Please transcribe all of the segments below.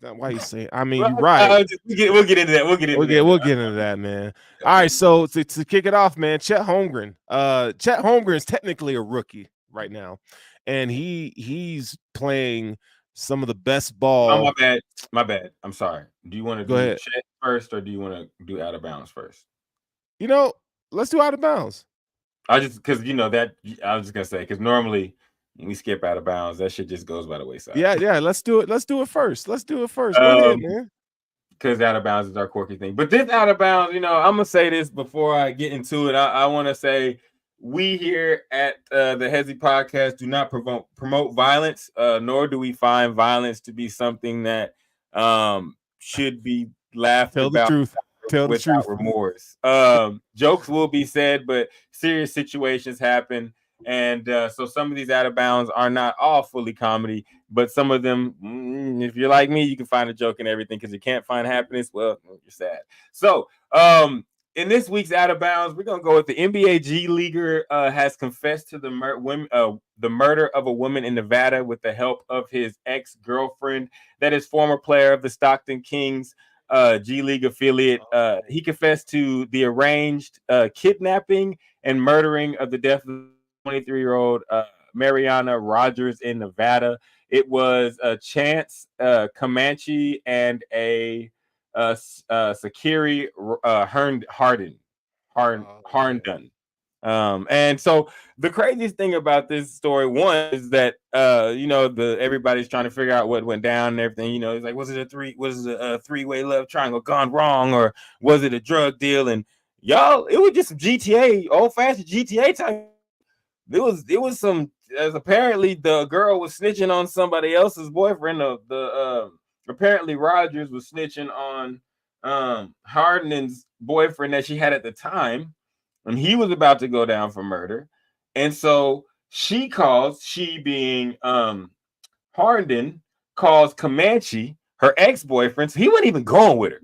Why you say? I mean, Well, you're right. we'll get into that. We'll get into that. We'll get into that, man. All right, so to kick it off, man, Chet Holmgren. Chet Holmgren is technically a rookie right now, and he's playing some of the best Oh, ball. my bad. My bad. I'm sorry. Do you want to Go do ahead. Chet first, or do you want to do out of bounds first? You know, let's do out of bounds. I just because that I was just gonna say because normally when we skip out of bounds, that shit just goes by the wayside. Yeah. Let's do it. Let's do it first. Go ahead, man. Because out of bounds is our quirky thing. But this out of bounds, I'm gonna say this before I get into it. I want to say we here at the Hesi Podcast do not promote violence, nor do we find violence to be something that should be laughed Tell about. The truth. Tell the Without truth. remorse. Jokes will be said, but serious situations happen. And so some of these out of bounds are not all fully comedy, but some of them, if you're like me, you can find a joke in everything because you can't find happiness. Well, you're sad. So in this week's out of bounds, we're going to go with the NBA G Leaguer has confessed to the murder of a woman in Nevada with the help of his ex-girlfriend that is former player of the Stockton Kings. G League affiliate. He confessed to the arranged kidnapping and murdering of the death of 23-year-old Mariana Rogers in Nevada. It was a Chance Comanche and a Sakiri Harnden. And so the craziest thing about this story, one, is that everybody's trying to figure out what went down and everything. It's like, was it a three-way love triangle gone wrong, or was it a drug deal? And y'all, it was just some GTA, old-fashioned GTA type. It was some, as apparently the girl was snitching on somebody else's boyfriend. Apparently Rogers was snitching on Harden's boyfriend that she had at the time. And he was about to go down for murder. And so she being Harden, calls Comanche, her ex-boyfriend. So he wasn't even going with her.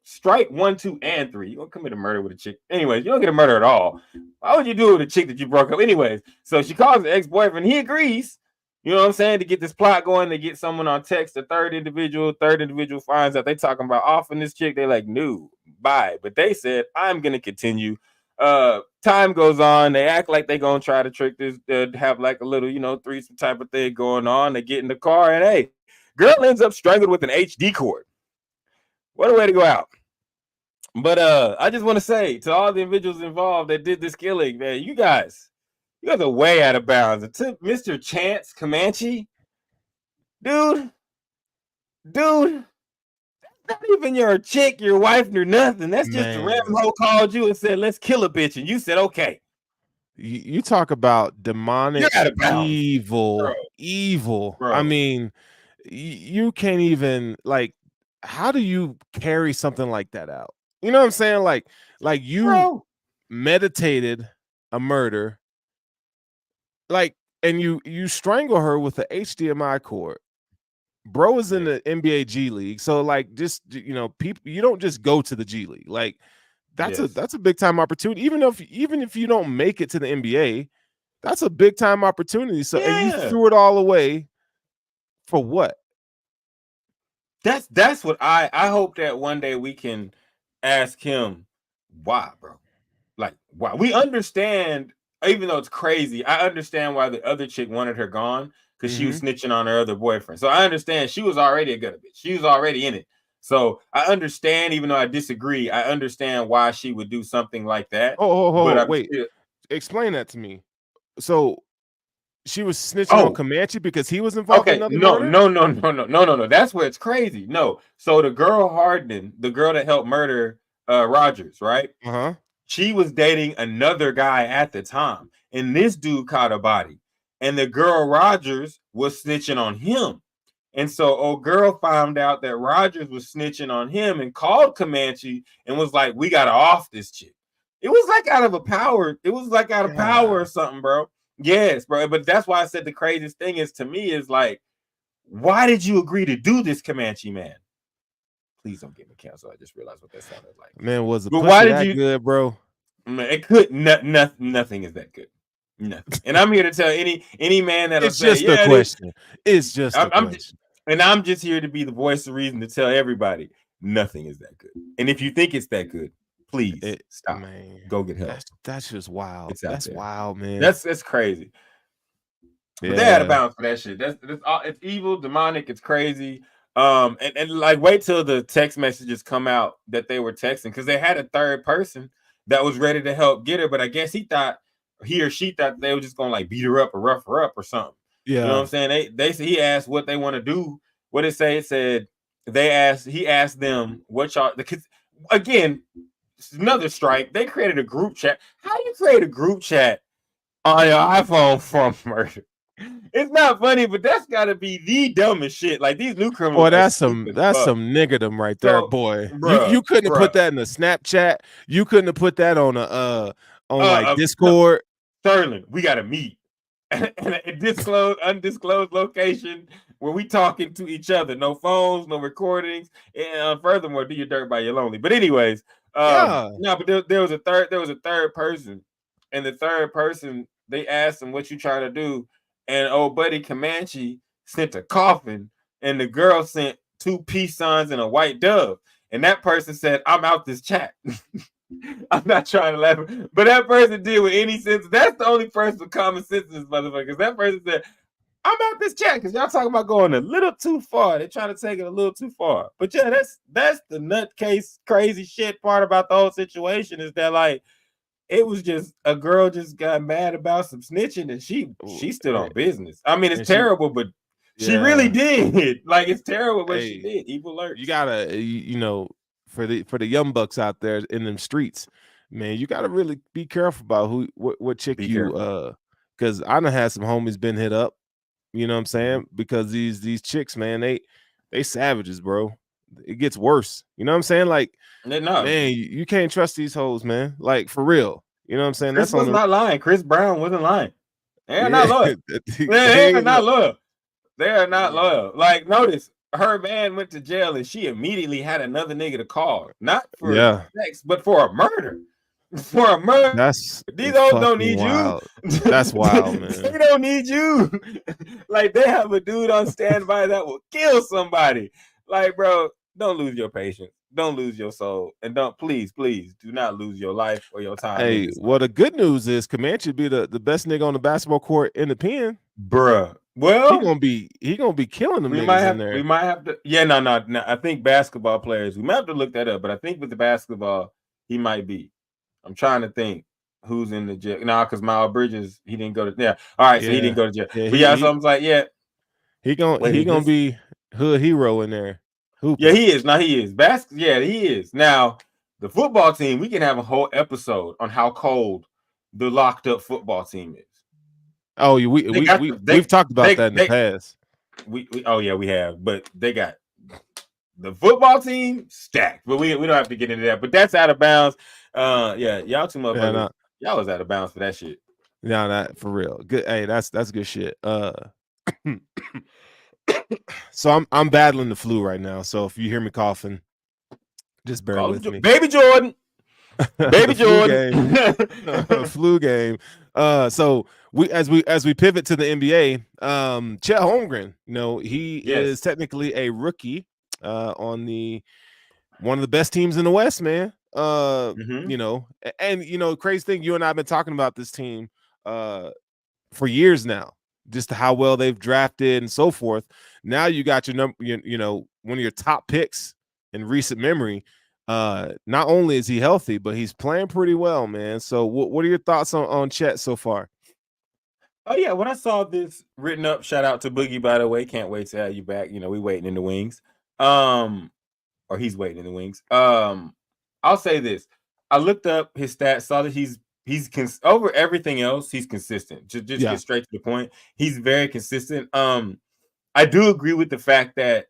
Strike 1, 2, and 3. You don't commit a murder with a chick. Anyways, you don't get a murder at all. Why would you do it with a chick that you broke up? Anyways, so she calls the ex-boyfriend. He agrees. You know what I'm saying? To get this plot going, they get someone on text, the third individual finds out they talking about offing this chick. They're like, no, bye. But they said, I'm going to continue. Time goes on. They act like they're going to try to trick this, have like a little, threesome type of thing going on. They get in the car and, hey, girl ends up strangled with an HD cord. What a way to go out. But I just want to say to all the individuals involved that did this killing, man, you guys are way out of bounds. And to Mr. Chance Comanche, dude, not even your chick, your wife, or nothing. That's just a random hoe called you and said, let's kill a bitch. And you said, okay. You talk about demonic evil. Bro. I mean, you can't even, like, how do you carry something like that out? You know what I'm saying? Like you meditated a murder, like, and you strangle her with the HDMI cord. Bro is in the NBA G League, so like, just people, you don't just go to the G League. Like, that's a big time opportunity. Even if you don't make it to the NBA, that's a big time opportunity. So and you threw it all away for what? That's what I hope that one day we can ask him why, bro. Like, why? We understand, even though it's crazy, I understand why the other chick wanted her gone, because she was snitching on her other boyfriend. So I understand she was already a gutter bitch. She was already in it. So I understand, even though I disagree, I understand why she would do something like that. Wait. Explain that to me. So she was snitching on Comanche because he was involved in another murder? No. That's where it's crazy. No. So the girl Harden, the girl that helped murder Rogers, right? Uh-huh. She was dating another guy at the time, and this dude caught a body. And the girl Rogers was snitching on him. And so old girl found out that Rogers was snitching on him and called Comanche and was like, we gotta off this chick. It was like out of power or something, bro. Yes, bro. But that's why I said the craziest thing is, to me, is like, why did you agree to do this, Comanche man? Please don't get me canceled. I just realized what that sounded like. Man, was it that good, bro? Man, it could nothing is that good. Nothing. And I'm here to tell any man that'll say, it's just a question. And I'm just here to be the voice of reason to tell everybody nothing is that good. And if you think it's that good, please stop. Man, Go get help. That's just wild. It's out That's there. wild, man. That's crazy. Yeah. But they had a balance for that shit. That's all. It's evil, demonic. It's crazy. And like wait till the text messages come out that they were texting because they had a third person that was ready to help get her, but I guess he or she thought they were just gonna like beat her up or rough her up or something. Yeah. You know what I'm saying? They he asked what they want to do. What it say? It said he asked them what y'all because again, another strike. They created a group chat. How do you create a group chat on your iPhone for murder? It's not funny, but that's got to be the dumbest shit. Like these new criminals. Boy, that's some niggerdom right there, boy. You couldn't have put that in a Snapchat. You couldn't have put that on a Discord. Sterling, we got to meet and a undisclosed location where we talking to each other. No phones, no recordings, and furthermore, do your dirt by your lonely. But anyways, no, but there was a third person, and the third person they asked him, "What you trying to do?" And old buddy Comanche sent a coffin, and the girl sent 2 peace signs and a white dove. And that person said, "I'm out this chat." I'm not trying to laugh, but that person did with any sense. That's the only person with common sense in this motherfucker. Because that person said, "I'm out this chat," because y'all talking about going a little too far. They're trying to take it a little too far. But yeah, that's the nutcase crazy shit part about the whole situation is that like it was just a girl just got mad about some snitching and she stood on business. I mean, it's terrible, but she really did. Like it's terrible, but she did. Evil alert. You gotta, for the young bucks out there in them streets, man, you gotta really be careful about what chick because I done had some homies been hit up. You know what I'm saying? Because these chicks, man, they savages, bro. It gets worse. You know what I'm saying? Like, man, you can't trust these hoes, man. Like for real. You know what I'm saying? Chris was not lying. Chris Brown wasn't lying. They're not loyal. They're not loyal. They are not loyal. Like, notice her man went to jail and she immediately had another nigga to call, not for sex, but for a murder. For a murder. These hoes don't need wild. You. That's wild, man. They don't need you. Like they have a dude on standby that will kill somebody. Like, bro, don't lose your patience. Don't lose your soul. And please do not lose your life or your time. Hey, well, the good news is Comanche be the best nigga on the basketball court in the pen. Bruh. Well, he gonna be killing them niggas in there. We might have to. Yeah, no. I think basketball players. We might have to look that up. But I think with the basketball, he might be. I'm trying to think who's in the jail now because Miles Bridges he didn't go to. Yeah, all right. So he didn't go to jail. Yeah, so I was like, he gonna be hood hero in there. Hooping. Yeah, he is. Now he is. Yeah, he is. Now the football team. We can have a whole episode on how cold the locked up football team is. Oh, we've talked about that in the past. We have, but they got the football team stacked. But we don't have to get into that. But that's out of bounds. Y'all two motherfuckers. Y'all was out of bounds for that shit. No, not for real. Good. Hey, that's good shit. So I'm battling the flu right now. So if you hear me coughing, just bear with me. Baby Jordan. Baby Jordan. Flu game. So as we pivot to the NBA, Chet Holmgren, he is technically a rookie on one of the best teams in the West, man. And crazy thing, you and I have been talking about this team for years now, just how well they've drafted and so forth. Now you got your one of your top picks in recent memory. Not only is he healthy, but he's playing pretty well, man. So what are your thoughts on Chet so far? Oh yeah, when I saw this written up, shout out to Boogie, by the way. Can't wait to have you back. We waiting in the wings. Or he's waiting in the wings. I'll say this. I looked up his stats, saw that he's over everything else, he's consistent. Just get straight to the point. He's very consistent. I do agree with the fact that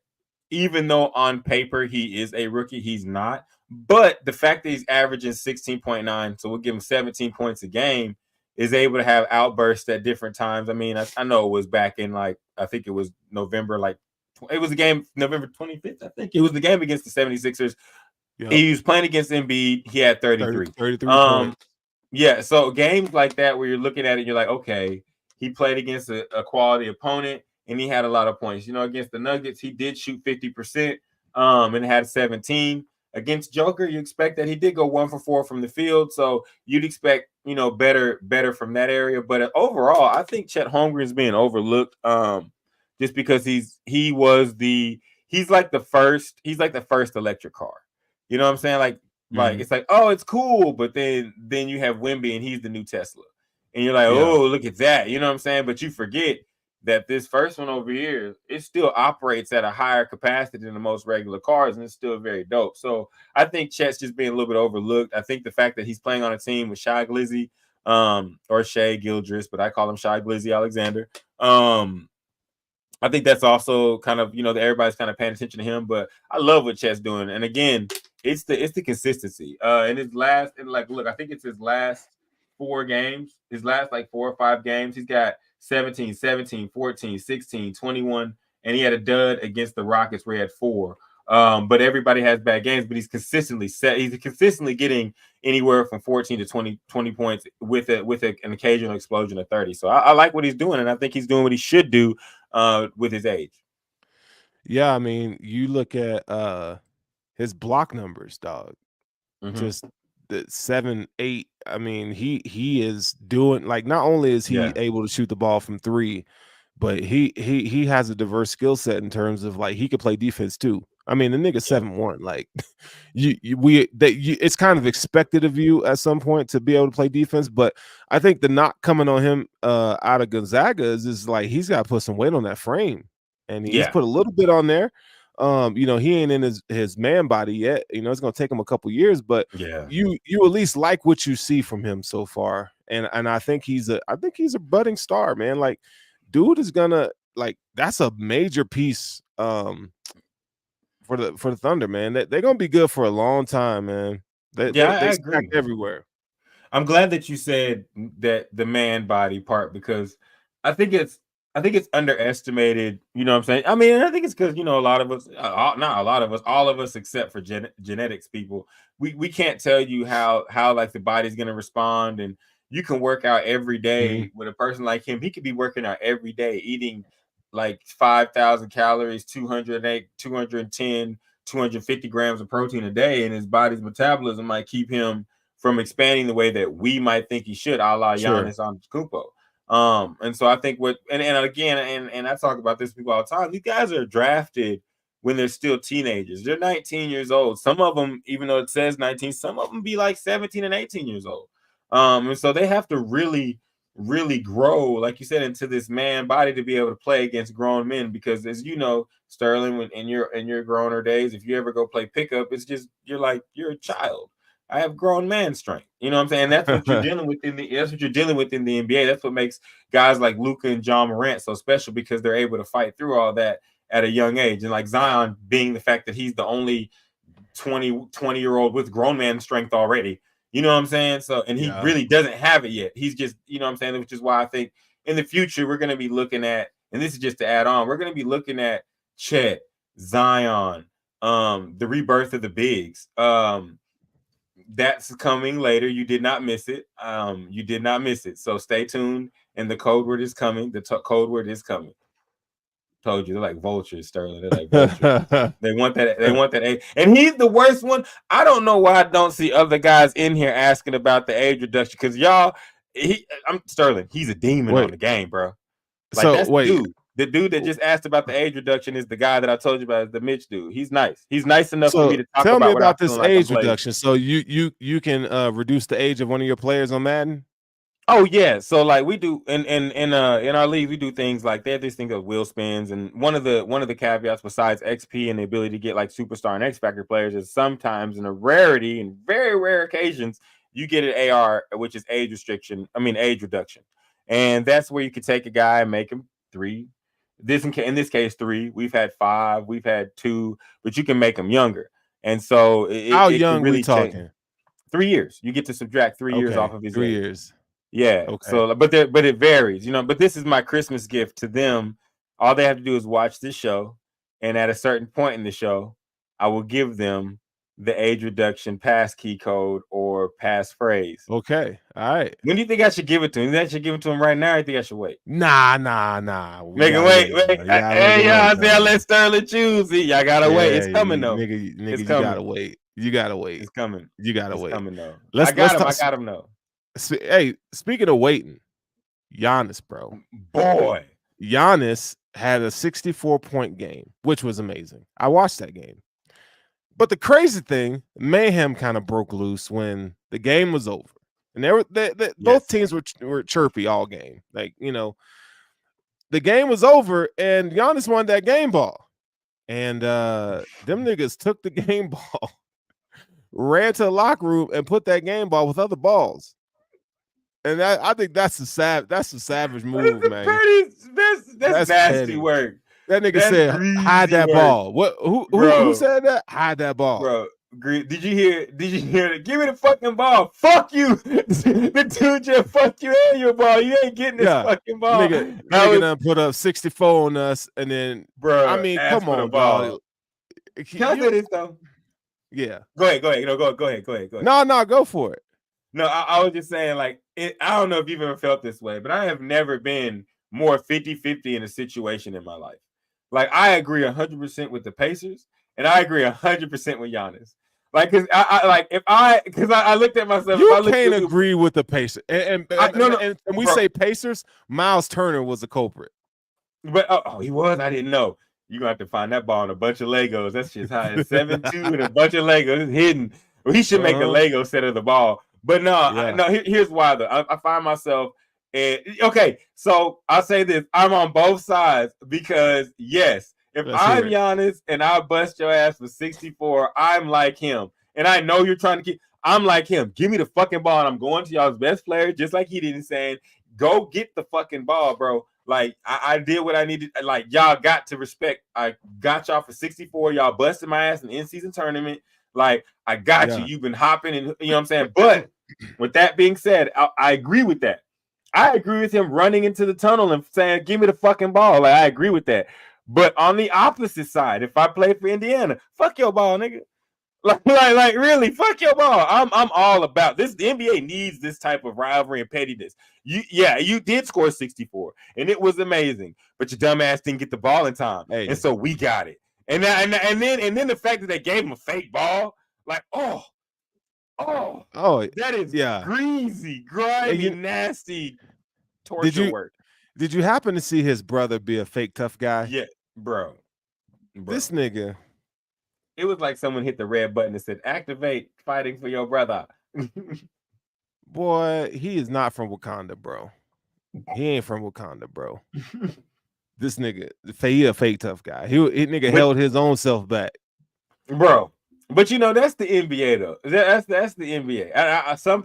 even though on paper he is a rookie, he's not. But the fact that he's averaging 16.9, so we'll give him 17 points a game, is able to have outbursts at different times. I mean, I know it was back in I think it was November, it was a game November 25th. I think it was the game against the 76ers. Yep. He was playing against Embiid. He had 33 points. Yeah, so games like that where you're looking at it, you're like, okay, he played against a quality opponent. and he had a lot of points. Against the Nuggets, he did shoot 50%, and had 17. Against Joker, you expect that he did go 1-for-4 from the field, so you'd expect better from that area. But overall, I think Chet Holmgren is being overlooked, just because he's like the first electric car. You know what I'm saying? Like it's like, oh, it's cool, but then you have Wemby and he's the new Tesla, and you're like, oh, look at that. You know what I'm saying? But you forget that this first one over here, it still operates at a higher capacity than the most regular cars, and it's still very dope. So I think Chet's just being a little bit overlooked. I think the fact that he's playing on a team with Shai Glizzy, or Shai Gildress, but I call him Shai Glizzy Alexander. I think that's also kind of, everybody's kind of paying attention to him, but I love what Chet's doing. And again, it's the consistency. In his last, I think it's his last 4 games, his last 4 or 5 games, he's got 17, 17, 14, 16, 21, and he had a dud against the Rockets where he had 4. But everybody has bad games, but he's consistently getting anywhere from 14 to 20 points with an occasional explosion of 30. So I like what he's doing, and I think he's doing what he should do with his age. Yeah, I mean, you look at his block numbers, dog. Just the 7, 8. I mean, he is doing, not only is he able to shoot the ball from 3, but he has a diverse skill set in terms of he could play defense too. I mean, the nigga 7'1". It's kind of expected of you at some point to be able to play defense, but I think the knock coming on him out of Gonzaga is he's got to put some weight on that frame, and he's put a little bit on there. He ain't in his man body yet. It's gonna take him a couple years, but you at least like what you see from him so far, and I think he's a budding star, man. Dude is gonna that's a major piece for the Thunder, man. They're gonna be good for a long time, man. They agree everywhere. I'm glad that you said that, the man body part, because I think it's underestimated. You know what I'm saying? I mean, I think it's because a lot of us, not a lot of us, all of us except for genetics people, we can't tell you how the body's gonna respond. And you can work out every day with a person like him. He could be working out every day, eating 5,000 calories, 208, 210, 250 grams of protein a day, and his body's metabolism might keep him from expanding the way that we might think he should, a la Giannis Antetokounmpo. And so I think and again, and I talk about this to people all the time, these guys are drafted when they're still teenagers. They're 19 years old. Some of them, even though it says 19, some of them be 17 and 18 years old. And so they have to really grow, like you said, into this man body to be able to play against grown men. Because as you know, Sterling, when in your growner days, if you ever go play pickup, it's just you're a child. I have grown man strength. You know what I'm saying? That's what you're dealing with in the NBA. That's what makes guys like Luka and John Morant so special, because they're able to fight through all that at a young age. And Zion being the fact that he's the only 20-year-old with grown man strength already. You know what I'm saying? So, and he really doesn't have it yet. He's just, you know what I'm saying? Which is why I think in the future, we're going to be looking at, and this is just to add on, we're going to be looking at Chet, Zion, the rebirth of the bigs. That's coming later. You did not miss it. You did not miss it. So stay tuned. And the code word is coming. The code word is coming. Told you, they're like vultures, Sterling. They're like vultures. They want that. They want that age. And he's the worst one. I don't know why I don't see other guys in here asking about the age reduction, because I'm Sterling. He's a demon on the game, bro. The dude that just asked about the age reduction is the guy that I told you about, is the Mitch dude. He's nice. He's nice enough for me to talk about. Tell me about this age reduction. So you can reduce the age of one of your players on Madden? Oh yeah, so we do in our league, we do things like they have this thing of wheel spins, and one of the caveats besides XP and the ability to get superstar and X Factor players is sometimes, in a rarity, in very rare occasions, you get an AR, which is age reduction, and that's where you could take a guy and make him 3. In this case 3. We've had 5, we've had 2, but you can make them younger, and so how young really we talking? 3 years. You get to subtract 3 years off of his 3 age. years. Yeah. Okay. So, but it varies, but this is my Christmas gift to them. All they have to do is watch this show, and at a certain point in the show, I will give them the age reduction pass key code or pass phrase. Okay. All right. When do you think I should give it to him? You think I should give it to him right now, or you think I should wait? Nah. We Make it gotta wait. bro. You gotta Hey, y'all, wait, see, I let Sterling choose. See, y'all gotta wait. It's coming though. Nigga, It's you coming. gotta wait. You gotta wait. It's coming. You gotta It's wait. coming though. Let's I got talk. him though. Hey, speaking of waiting, Giannis, bro. Boy. Giannis had a 64-point game, which was amazing. I watched that game. But the crazy thing, mayhem kind of broke loose when the game was over. And both teams were chirpy all game. Like, you know, the game was over and Giannis won that game ball. And them niggas took the game ball, ran to the locker room and put that game ball with other balls. And I think that's a savage move, man. That's nasty petty work. That nigga said, "Hide that ball." What? Who said that? Hide that ball, bro. Did you hear it? Give me the fucking ball. Fuck you. The dude just fuck you and your ball. You ain't getting this fucking ball. Nigga done put up 64 on us, and then, bro. I mean, come on, ball. Can I say this though? Yeah. Go ahead. No, go ahead. No, go for it. No, I was just saying, like, I don't know if you've ever felt this way, but I have never been more 50-50 in a situation in my life. Like, I agree 100% with the Pacers, and I agree 100% with Giannis. Like, because I looked at myself. You can't agree with the Pacers. And we say Pacers, Miles Turner was a culprit. But he was? I didn't know. You're going to have to find that ball in a bunch of Legos. That's just high. 7-2 and a bunch of Legos. It's hidden. Well, he should make a Lego set of the ball. But here's why, though. I find myself, okay, so I'll say this. I'm on both sides because, yes, if I'm Giannis and I bust your ass for 64, I'm like him. And I know you're trying to I'm like him. Give me the fucking ball, and I'm going to y'all's best player, just like he did, and saying, go get the fucking ball, bro. Like, I did what I needed. Like, y'all got to respect. I got y'all for 64. Y'all busted my ass in the in-season tournament. Like, I got you. You've been hopping, and you know what I'm saying? But with that being said, I agree with that. I agree with him running into the tunnel and saying, give me the fucking ball. Like, I agree with that. But on the opposite side, if I play for Indiana, fuck your ball, nigga. Like really, fuck your ball. I'm all about this. The NBA needs this type of rivalry and pettiness. You did score 64, and it was amazing. But your dumb ass didn't get the ball in time, and so we got it. And then the fact that they gave him a fake ball, like that is greasy, grimy, nasty torture work. Did you happen to see his brother be a fake tough guy? Yeah, bro. This nigga. It was like someone hit the red button and said, "Activate fighting for your brother." Boy, he is not from Wakanda, bro. He ain't from Wakanda, bro. This nigga, he a fake tough guy. He held his own self back, bro. But you know, that's the NBA though. That's the NBA. At some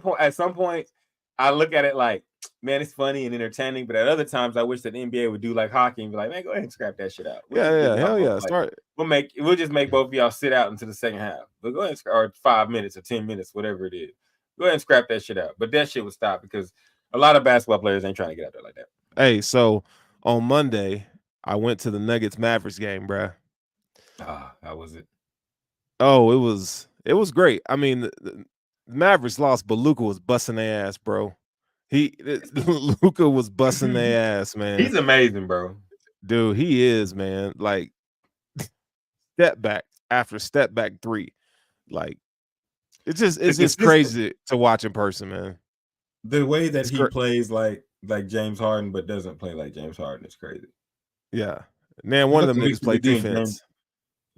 point, I look at it like, man, it's funny and entertaining. But at other times, I wish that the NBA would do like hockey and be like, man, go ahead and scrap that shit out. Hell yeah, start. We'll just make both of y'all sit out into the second half. But go ahead or 5 minutes or 10 minutes, whatever it is. Go ahead and scrap that shit out. But that shit would stop because a lot of basketball players ain't trying to get out there like that. Hey, so on Monday, I went to the Nuggets Mavericks game, bruh. How was it? Oh, it was great. I mean, the Mavericks lost, but Luka was busting their ass, bro. Luka was busting their ass, man. He's amazing, bro. Dude, he is, man. Like, step back after step back three. Like, it's just crazy to watch in person, man. The way that he plays like James Harden, but doesn't play like James Harden is crazy. Yeah, man. One of them niggas play defense.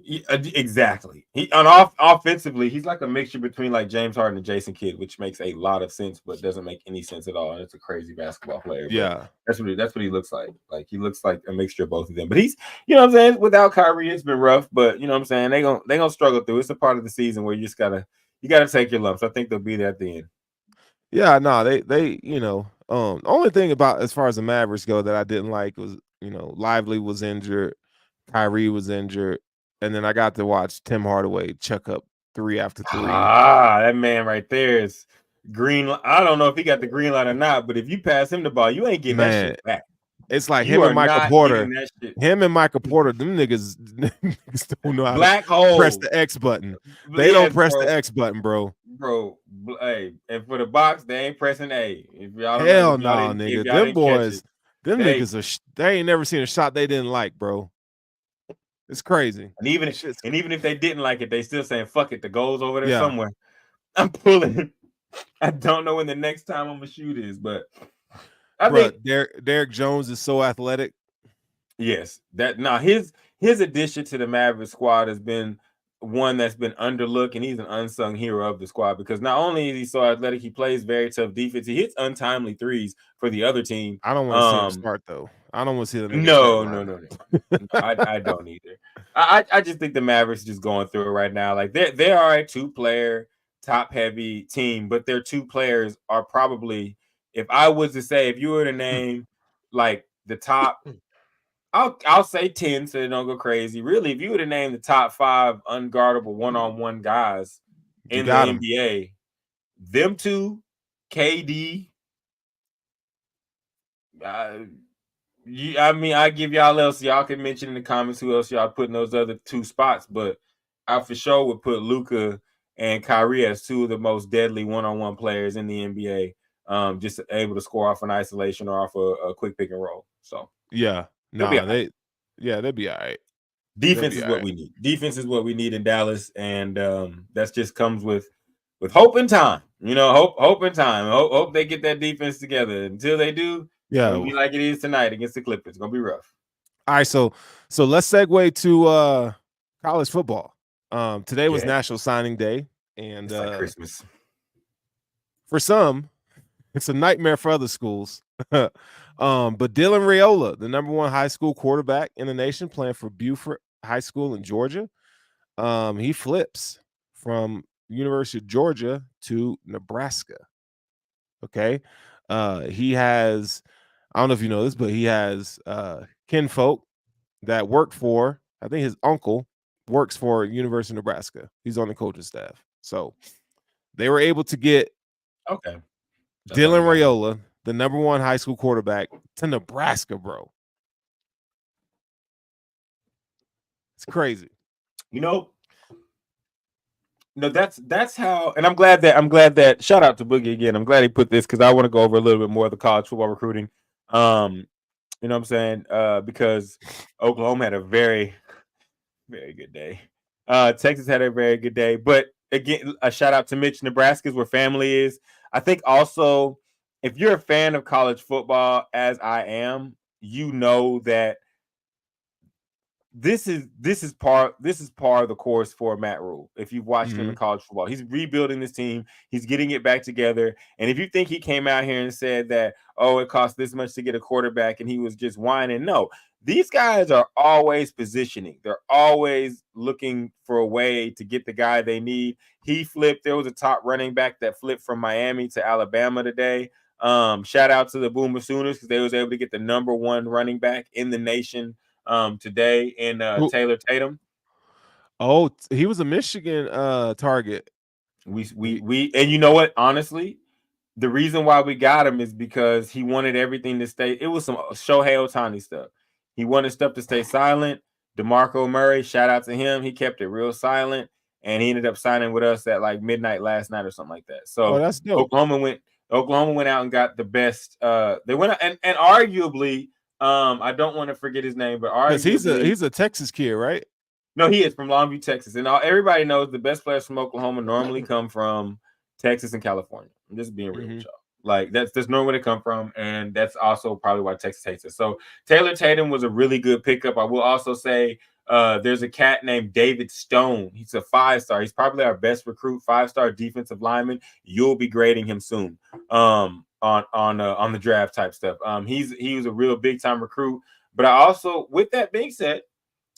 Exactly. Offensively, he's like a mixture between like James Harden and Jason Kidd, which makes a lot of sense, but doesn't make any sense at all. And it's a crazy basketball player. Yeah, that's what he looks like. Like he looks like a mixture of both of them. But he's, you know what I'm saying. Without Kyrie, it's been rough. But you know what I'm saying. They gonna struggle through. It's a part of the season where you gotta take your lumps. I think they'll be there at the end. Yeah, no, they you know, only thing about as far as the Mavericks go that I didn't like was, you know, Lively was injured, Kyrie was injured, and then I got to watch Tim Hardaway chuck up 3 after 3. That man right there is green. I don't know if he got the green light or not, but if you pass him the ball, you ain't getting that shit back. It's like You him are and Michael not Porter. getting that shit. Him and Michael Porter, them niggas don't know how Black to press hole. the X button. They Yes, don't press bro. the X button, bro. Bro, hey, and for the box, they ain't pressing A. If y'all don't know, Hell if y'all no, didn't, if nigga. y'all Them didn't catch it, boys, them they niggas they ain't never seen a shot they didn't like, bro. It's crazy. and even Shit's if they didn't like it, they still saying fuck it. The goal's over there yeah. somewhere. I'm pulling. I don't know when the next time I'm gonna shoot is, but I Bro, think Derek Jones is so athletic. yes, that his addition to the Maverick squad has been one that's been underlooked, and he's an unsung hero of the squad because not only is he so athletic, he plays very tough defense. He hits untimely threes for the other team. I don't want to see him start though. I don't want to see the nigga No. starting. I don't either. I just think the Mavericks just going through it right now. Like they are a 2-player, top-heavy team, but their 2 players are probably, if I was to say, if you were to name like the top, I'll say 10 so they don't go crazy. Really, if you were to name the top 5 unguardable one-on-one guys You in the got him. NBA, them 2, KD, I mean, I give y'all else. Y'all can mention in the comments who else y'all put in those other 2 spots, but I for sure would put Luka and Kyrie as 2 of the most deadly one-on-one players in the NBA. Just able to score off an isolation or off a quick pick and roll. So Yeah. they'll be Nah, all right. they'll be all right. Defense is what we need. Defense is what we need in Dallas, and that just comes with hope and time. You know, hope and time. Hope they get that defense together. Until they do, it's Yeah. gonna be like it is tonight against the Clippers. It's gonna be rough. All right, so let's segue to college football. Today was Yeah. National Signing Day, and It's like Christmas. for some, it's a nightmare for other schools. But Dylan Raiola, the #1 high school quarterback in the nation, playing for Beaufort High School in Georgia, he flips from University of Georgia to Nebraska. Okay, he has, I don't know if you know this, but he has kinfolk that worked for, I think his uncle works for University of Nebraska. He's on the coaching staff. So they were able to get Okay. Dylan Raiola, the #1 high school quarterback, to Nebraska, bro. It's crazy. You know, that's how, and I'm glad that shout out to Boogie again. I'm glad he put this because I want to go over a little bit more of the college football recruiting. You know what I'm saying? Because Oklahoma had a very, very good day. Texas had a very good day. But again, a shout out to Mitch. Nebraska's where family is. I think also, if you're a fan of college football, as I am, you know that this is part of the course for Matt Rule. If you've watched him in college football, he's rebuilding this team. He's getting it back together. And if you think he came out here and said that, oh, it costs this much to get a quarterback and he was just whining, no. These guys are always positioning. They're always looking for a way to get the guy they need. He flipped. There was a top running back that flipped from Miami to Alabama today. Shout out to the Boomer Sooners because they was able to get the #1 running back in the nation today in Taylor Tatum. Oh, he was a Michigan target. We and you know what? Honestly, the reason why we got him is because he wanted everything to stay. It was some Shohei Ohtani stuff. He wanted stuff to stay silent. DeMarco Murray, shout out to him. He kept it real silent, and he ended up signing with us at like midnight last night or something like that. So that's dope. Oklahoma went out and got the best. They went out and arguably, I don't want to forget his name, but arguably he's a Texas kid, right? No, he is from Longview, Texas, and everybody knows the best players from Oklahoma normally come from Texas and California. I'm just being real with y'all. Like that's normally where they come from, and that's also probably why Texas hates us. So Taylor Tatum was a really good pickup. I will also say there's a cat named David Stone. He's a 5-star. He's probably our best recruit, 5-star defensive lineman. You'll be grading him soon on the draft type stuff. He was a real big time recruit. But I also, with that being said,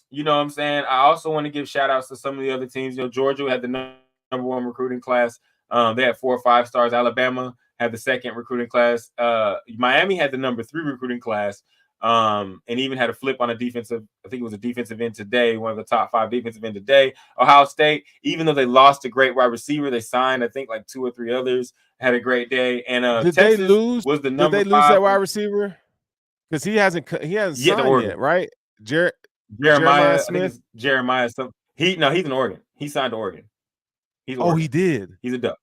you know what I'm saying? I also want to give shout outs to some of the other teams. You know, Georgia had the #1 recruiting class. They had 4 or 5 stars. Alabama had the 2nd recruiting class. Miami had the #3 recruiting class. And even had a flip on a defensive, I think it was a defensive end today, one of the top 5 defensive end today. Ohio State, even though they lost a great wide receiver, they signed, I think, like 2 or 3 others, had a great day. And Did Texas they lose? was the Did they #5. lose that wide receiver? because he hasn't Yeah, the signed Oregon. yet, right? Jeremiah Jeremiah, I think Smith. it's Jeremiah. He's in Oregon. He signed to Oregon. He's Oh, he Oregon. did. He's a Duck.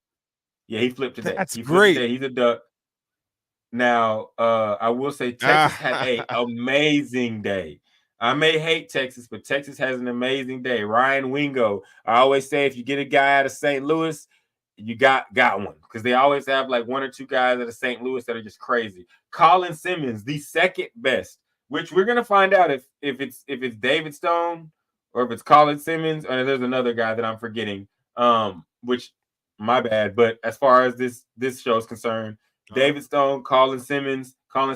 Yeah, he flipped today. That's He flipped great. today. He's a Duck. Now, I will say Texas had a amazing day. I may hate Texas, but Texas has an amazing day. Ryan Wingo. I always say if you get a guy out of St. Louis, you got one, because they always have like one or two guys out of St. Louis that are just crazy. Colin Simmons, the second best, which we're gonna find out if it's David Stone or if it's Colin Simmons, or there's another guy that I'm forgetting. Which my bad. But as far as this show is concerned, David Stone, Colin Simmons from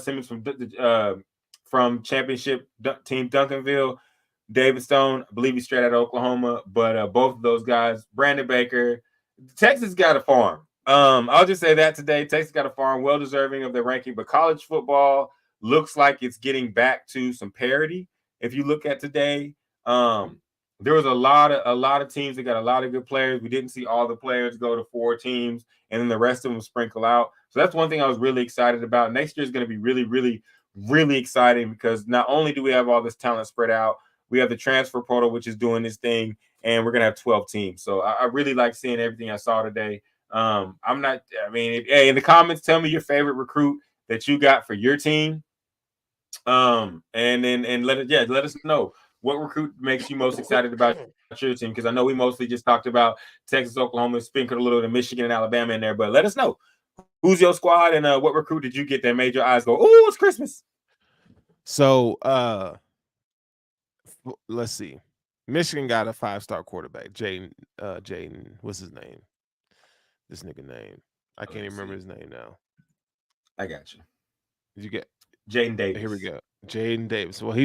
championship team Duncanville. David Stone, I believe he's straight out of Oklahoma, but both of those guys, Brandon Baker, Texas got a farm. I'll just say that today, Texas got a farm, well deserving of their ranking. But college football looks like it's getting back to some parity. If you look at today, there was a lot of teams that got a lot of good players. We didn't see all the players go to 4 teams, and then the rest of them sprinkle out. So that's one thing I was really excited about. Next year is going to be really, really, really exciting, because not only do we have all this talent spread out, we have the transfer portal, which is doing this thing, and we're going to have 12 teams. So I really like seeing everything I saw today. In the comments, tell me your favorite recruit that you got for your team. And let us know what recruit makes you most excited about your team, because I know we mostly just talked about Texas, Oklahoma, sprinkled a little to Michigan and Alabama in there, but let us know who's your squad, and what recruit did you get that made your eyes go, oh, it's Christmas? So let's see. Michigan got a 5-star quarterback, Jaden. What's his name? This nigga name. I can't even remember his name now. I got you. Did you get Jaden Davis? Here we go. Jaden Davis. Well,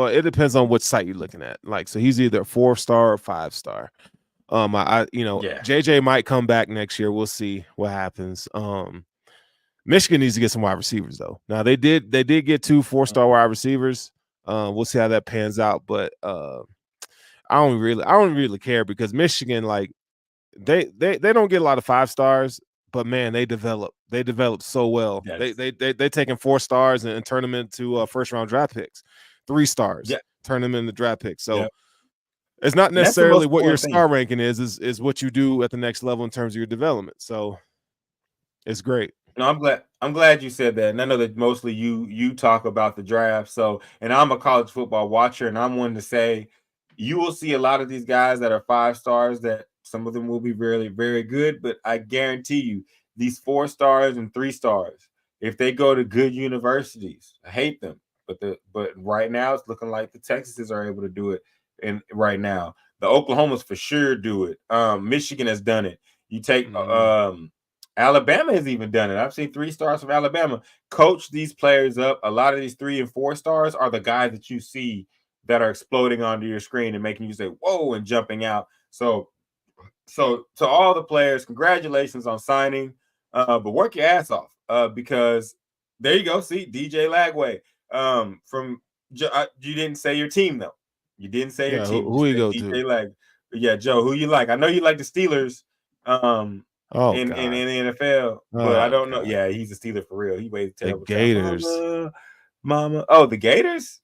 it depends on which site you're looking at. Like, so he's either a 4-star or 5-star. JJ might come back next year. We'll see what happens. Michigan needs to get some wide receivers though. Now they did get 2 4-star wide receivers. We'll see how that pans out, but I don't really care, because Michigan, like, they don't get a lot of 5 stars, but man, they develop so well. Yes. They taking 4 stars and turn them into first round draft picks, 3 stars, turn them into draft picks. So it's not necessarily what your star ranking is what you do at the next level in terms of your development. So it's great. No, I'm glad you said that. And I know that mostly you talk about the draft. So, and I'm a college football watcher, and I'm one to say you will see a lot of these guys that are 5 stars, that some of them will be very, very good, but I guarantee you these 4 stars and 3 stars, if they go to good universities, I hate them. But right now it's looking like the Texases are able to do it. And right now, the Oklahomas for sure do it. Michigan has done it. You take Alabama has even done it. I've seen 3 stars from Alabama coach these players up. A lot of these 3 and 4 stars are the guys that you see that are exploding onto your screen and making you say, whoa, and jumping out. So to all the players, congratulations on signing, but work your ass off, because there you go. See, DJ Lagway. You didn't say your team though. You didn't say your team. Who you go DJ to? Lag. Yeah, Joe. Who you like? I know you like the Steelers. In the NFL, but I don't know. Yeah, he's a Steeler for real. He weighs terrible. The Gators, mama. Oh, the Gators.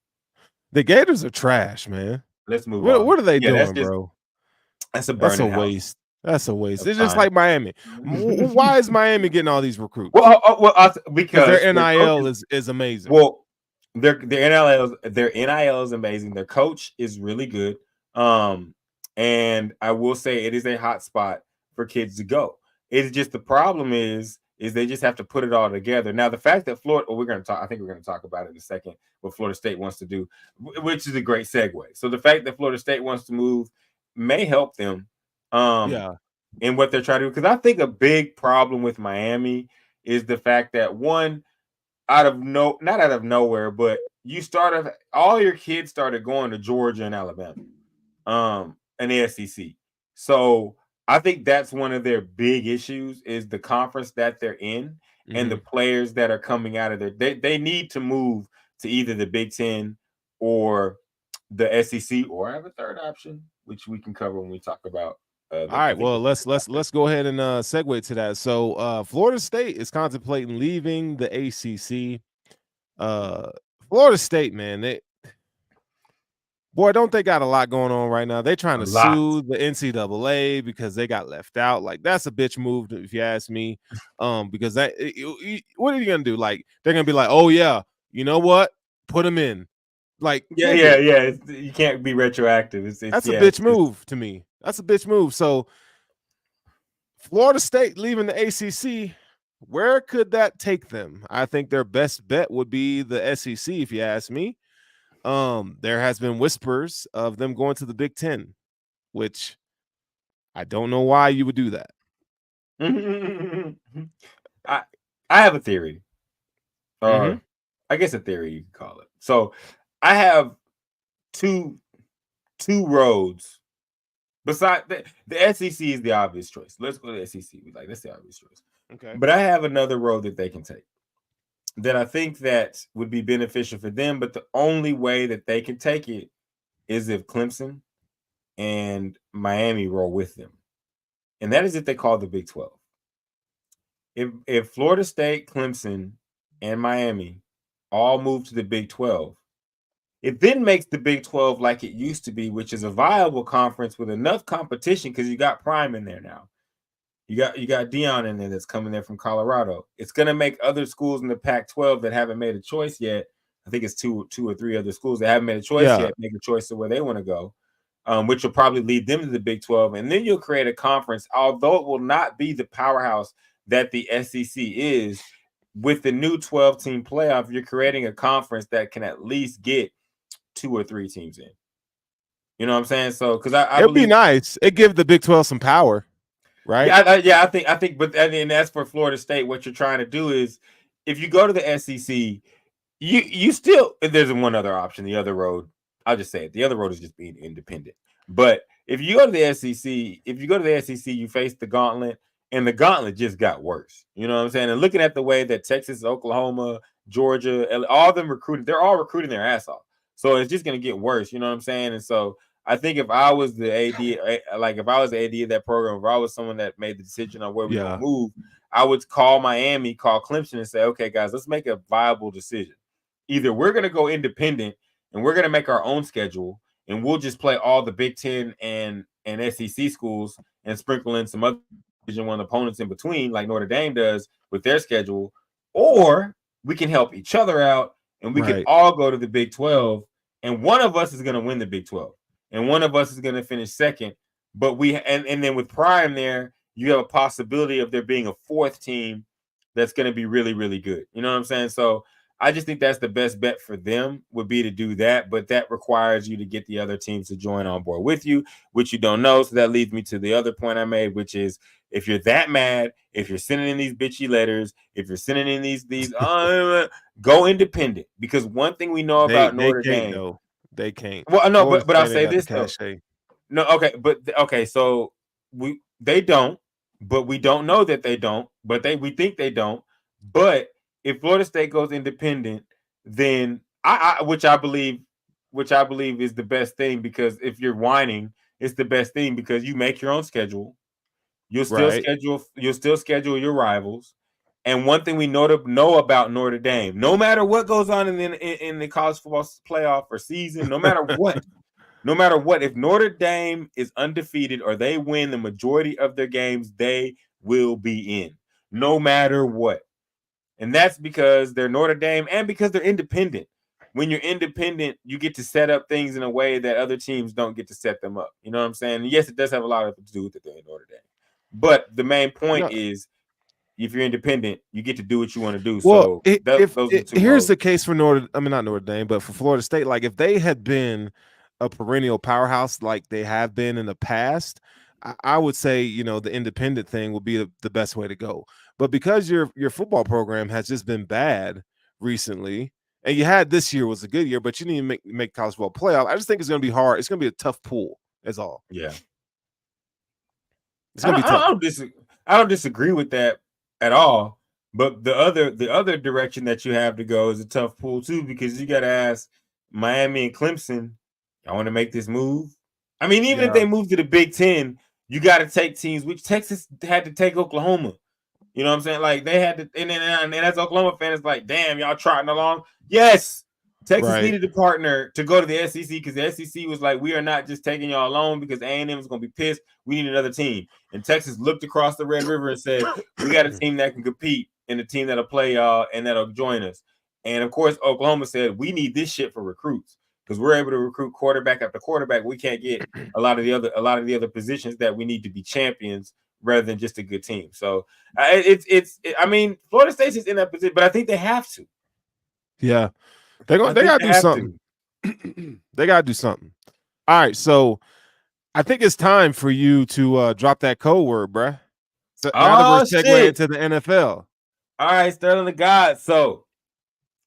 The Gators are trash, man. Let's move on. What are they doing, bro? That's a waste. That's a waste. It's just like Miami. Why is Miami getting all these recruits? Because their NIL is amazing. Well, their NIL is amazing. Their coach is really good. And I will say it is a hot spot for kids to go. It's just the problem is they just have to put it all together. Now, the fact that Florida, I think we're going to talk about it in a second, what Florida State wants to do, which is a great segue. So the fact that Florida State wants to move may help them in what they're trying to do. Because I think a big problem with Miami is the fact that, one, not out of nowhere, but all your kids started going to Georgia and Alabama, and the SEC. So I think that's one of their big issues, is the conference that they're in and the players that are coming out of there. They need to move to either the Big Ten or the SEC, or have a third option, which we can cover when we talk about. All right, well, let's go ahead and segue to that. So Florida State is contemplating leaving the ACC. Florida State, man, don't they got a lot going on right now? They're trying to sue the NCAA because they got left out. Like, that's a bitch move, if you ask me. Because what are you gonna do? Like, they're gonna be like, oh yeah, you know what? Put them in. Like, yeah. You can't be retroactive. That's a bitch move to me. That's a bitch move. So, Florida State leaving the ACC. Where could that take them? I think their best bet would be the SEC, if you ask me. There has been whispers of them going to the Big Ten, which I don't know why you would do that. I have a theory, or I guess a theory you could call it. So I have two roads. Besides the SEC is the obvious choice. Let's go to the SEC. That's the obvious choice. Okay. But I have another road that they can take that I think that would be beneficial for them. But the only way that they can take it is if Clemson and Miami roll with them. And that is if they call the Big 12. If Florida State, Clemson, and Miami all move to the Big 12, it then makes the Big 12 like it used to be, which is a viable conference with enough competition because you got Prime in there now. You got Dion in there that's coming there from Colorado. It's going to make other schools in the Pac-12 that haven't made a choice yet. I think it's two or three other schools that haven't made a choice yet make a choice of where they want to go, which will probably lead them to the Big 12. And then you'll create a conference, although it will not be the powerhouse that the SEC is. With the new 12-team playoff, you're creating a conference that can at least get 2 or 3 teams in. You know what I'm saying? So, because it'd be nice. It give the Big 12 some power, right? I think. But and as for Florida State, what you're trying to do is, if you go to the SEC, you still, there's one other option. The other road, I'll just say it. The other road is just being independent. But if you go to the SEC, you face the gauntlet, and the gauntlet just got worse. You know what I'm saying? And looking at the way that Texas, Oklahoma, Georgia, all of them recruiting, they're all recruiting their ass off. So it's just going to get worse. You know what I'm saying? And so I think if I was the AD, like if I was the AD of that program, if I was someone that made the decision on where we're going to move, I would call Miami, call Clemson, and say, okay, guys, let's make a viable decision. Either we're going to go independent and we're going to make our own schedule, and we'll just play all the Big Ten and SEC schools and sprinkle in some other Division I opponents in between, like Notre Dame does with their schedule, or we can help each other out and we can all go to the Big 12, and one of us is going to win the Big 12, and one of us is going to finish second. But and then with Prime there, you have a possibility of there being a 4th team that's going to be really, really good. You know what I'm saying? So I just think that's the best bet for them, would be to do that. But that requires you to get the other teams to join on board with you, which you don't know. So that leads me to the other point I made, which is, if you're that mad, if you're sending in these bitchy letters, if you're sending in these go independent. Because one thing we know about Notre Dame, though. They can't. Well, no, but I'll say this though. No, okay. So they don't, but we don't know that they don't, but we think they don't. But if Florida State goes independent, then which I believe is the best thing, because if you're whining, it's the best thing because you make your own schedule. You'll still schedule your rivals. And one thing we know about Notre Dame, no matter what goes on in the college football playoff or season, no matter what, if Notre Dame is undefeated or they win the majority of their games, they will be in, no matter what. And that's because they're Notre Dame and because they're independent. When you're independent, you get to set up things in a way that other teams don't get to set them up. You know what I'm saying? And yes, it does have a lot to do with it in Notre Dame. But the main point is, if you're independent, you get to do what you want to do. Well, so here's the case for not Notre Dame, but for Florida State. Like, if they had been a perennial powerhouse like they have been in the past, I would say, the independent thing would be the best way to go. But because your football program has just been bad recently, and you had this year was a good year, but you didn't make college football playoff, I just think it's going to be hard. It's going to be a tough pool, is all. Yeah. It's gonna be tough. I don't disagree with that at all. But the other direction that you have to go is a tough pool too, because you got to ask Miami and Clemson, I want to make this move. I mean, even if they move to the Big Ten, you got to take teams, which Texas had to take Oklahoma. You know what I'm saying? Like, they had to, and as an Oklahoma fan, it's like, damn, y'all trotting along. Yes, Texas needed a partner to go to the SEC because the SEC was like, we are not just taking y'all alone because A&M is going to be pissed. We need another team. And Texas looked across the Red River and said, we got a team that can compete and a team that'll play y'all and that'll join us. And, of course, Oklahoma said, we need this shit for recruits because we're able to recruit quarterback after quarterback. We can't get a lot of the other positions that we need to be champions rather than just a good team. So, I mean, Florida State is in that position, but I think they have to. Yeah. They gotta do something. They gotta do something. All right, so I think it's time for you to drop that code word, bruh. So now that we're segueing into the NFL. All right, Sterling the God. So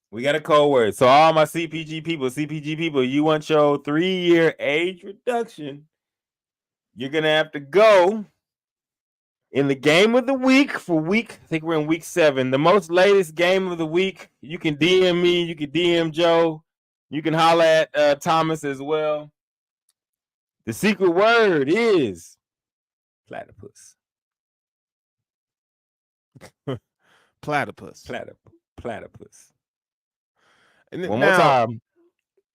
we got a code word. So all my CPG people, you want your 3-year age reduction? You're gonna have to go in the game of the week for week. I think we're in week 7. The most latest game of the week. You can DM me. You can DM Joe. You can holler at Thomas as well. The secret word is platypus. Platypus. Platypus. And one more time.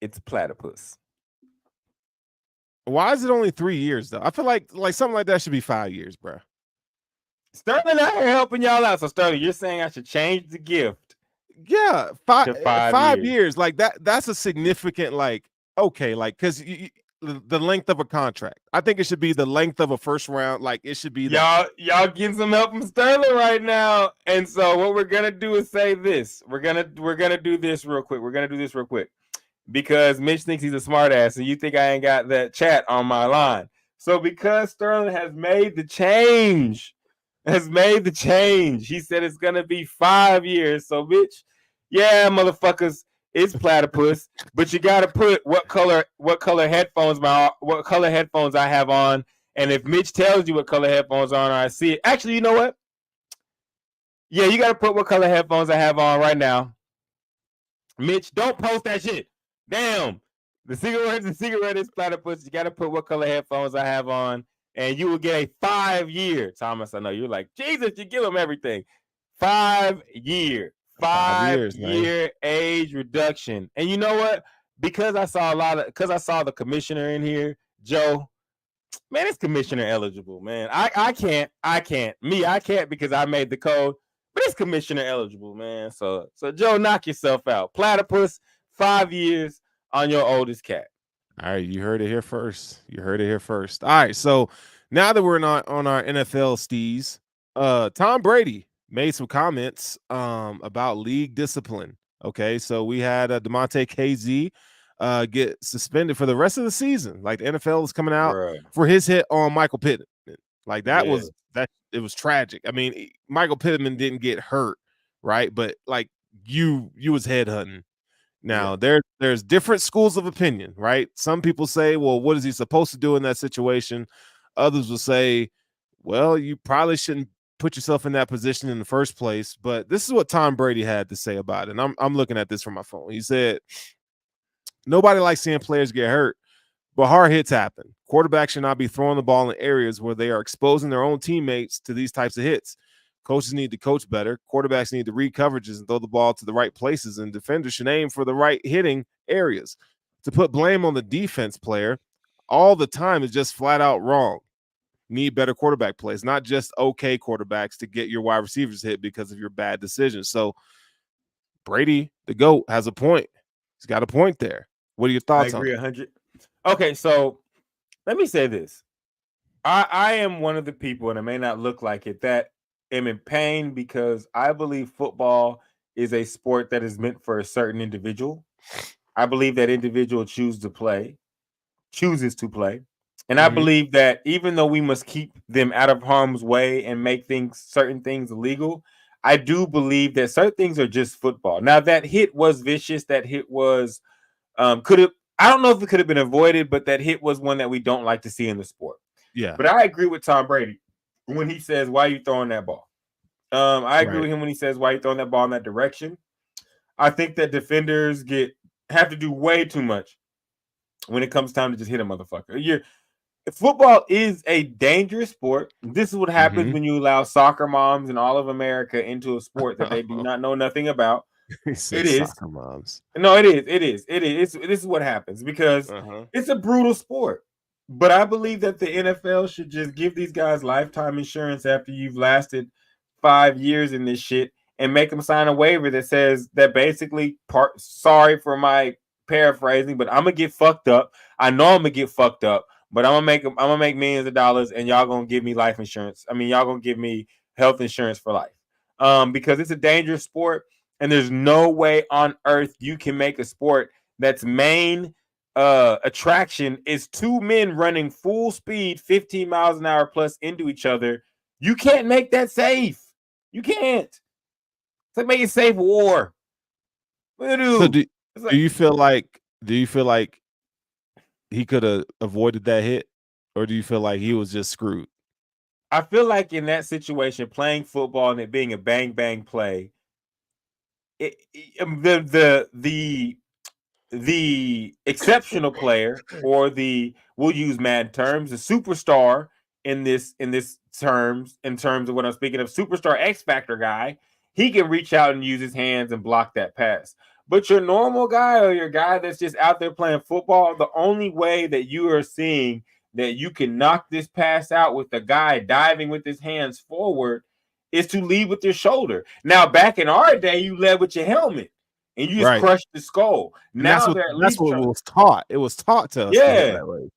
It's platypus. Why is it only 3 years though? I feel like something like that should be 5 years, bro. Sterling out here helping y'all out. So Sterling, you're saying I should change the gift? Yeah, 5 years. Like that's a significant because the length of a contract. I think it should be the length of a first round. Like it should be y'all getting some help from Sterling right now. And so what we're gonna do is say this. We're gonna do this real quick. Because Mitch thinks he's a smart ass, and you think I ain't got that chat on my line. So because Sterling has made the change. He said it's gonna be 5 years. So, bitch, yeah, motherfuckers, it's platypus. But you gotta put what color headphones I have on. And if Mitch tells you what color headphones are, I see it. Actually, you know what? Yeah, you gotta put what color headphones I have on right now. Mitch, don't post that shit. Damn. The secret word is platypus. You gotta put what color headphones I have on. And you will get a 5-year. Thomas, I know you're like, Jesus, you give him everything. 5 year. 5 year age reduction. And you know what? Because I saw the commissioner in here, Joe, man, it's commissioner eligible, man. I can't. I can't because I made the code, but it's commissioner eligible, man. So Joe, knock yourself out. Platypus, 5 years on your oldest cat. All right, you heard it here first. All right, so now that we're not on our NFL steez, Tom Brady made some comments about league discipline. Okay, so we had DeMonte KZ get suspended for the rest of the season. Like the NFL is coming out for his hit on Michael Pittman. Like that was it was tragic. I mean, Michael Pittman didn't get hurt, right? But like you was headhunting. Now there's different schools of opinion, right? Some people say, well, what is he supposed to do in that situation? Others will say, well, you probably shouldn't put yourself in that position in the first place. But this is what Tom Brady had to say about it. And I'm looking at this from my phone. He said, nobody likes seeing players get hurt, but hard hits happen. Quarterbacks should not be throwing the ball in areas where they are exposing their own teammates to these types of hits. Coaches need to coach better. Quarterbacks need to read coverages and throw the ball to the right places, and defenders should aim for the right hitting areas. To put blame on the defense player all the time is just flat out wrong. Need better quarterback plays, not just okay quarterbacks to get your wide receivers hit because of your bad decisions. So Brady, the GOAT, has a point. He's got a point there. What are your thoughts on it? I agree 100. Okay, so let me say this. I am one of the people, and it may not look like it, that am in pain because I believe football is a sport that is meant for a certain individual. I believe that individual chooses to play. And I believe that even though we must keep them out of harm's way and make certain things illegal, I do believe that certain things are just football. Now, that hit was vicious. That hit was I don't know if it could have been avoided, but that hit was one that we don't like to see in the sport. Yeah. But I agree with Tom Brady when he says, why are you throwing that ball? I agree with him when he says, why are you throwing that ball in that direction? I think that defenders have to do way too much when it comes time to just hit a motherfucker. Football is a dangerous sport. This is what happens when you allow soccer moms and all of America into a sport that they do not know nothing about. He said It is. soccer moms. No, it is. It is. It is. This is what happens because it's a brutal sport. But I believe that the NFL should just give these guys lifetime insurance after you've lasted 5 years in this shit and make them sign a waiver that says that basically sorry for my paraphrasing, but I'm gonna get fucked up. I know I'm gonna get fucked up, but I'm gonna make millions of dollars and y'all gonna give me life insurance. I mean, y'all gonna give me health insurance for life. Because it's a dangerous sport. And there's no way on earth you can make a sport that's main attraction is two men running full speed, 15 miles an hour plus into each other. You can't make that safe. You can't. It's like making safe war. So do you feel like he could have avoided that hit, or do you feel like he was just screwed? I feel like in that situation, playing football and it being a bang bang play, the exceptional player, or we'll use mad terms, the superstar in terms of what I'm speaking of, superstar X Factor guy, he can reach out and use his hands and block that pass. But your normal guy, or your guy that's just out there playing football, the only way that you are seeing that you can knock this pass out with the guy diving with his hands forward is to lead with your shoulder. Now, back in our day, you led with your helmet and you just crushed the skull. And now that's what was taught. It was taught to us that way.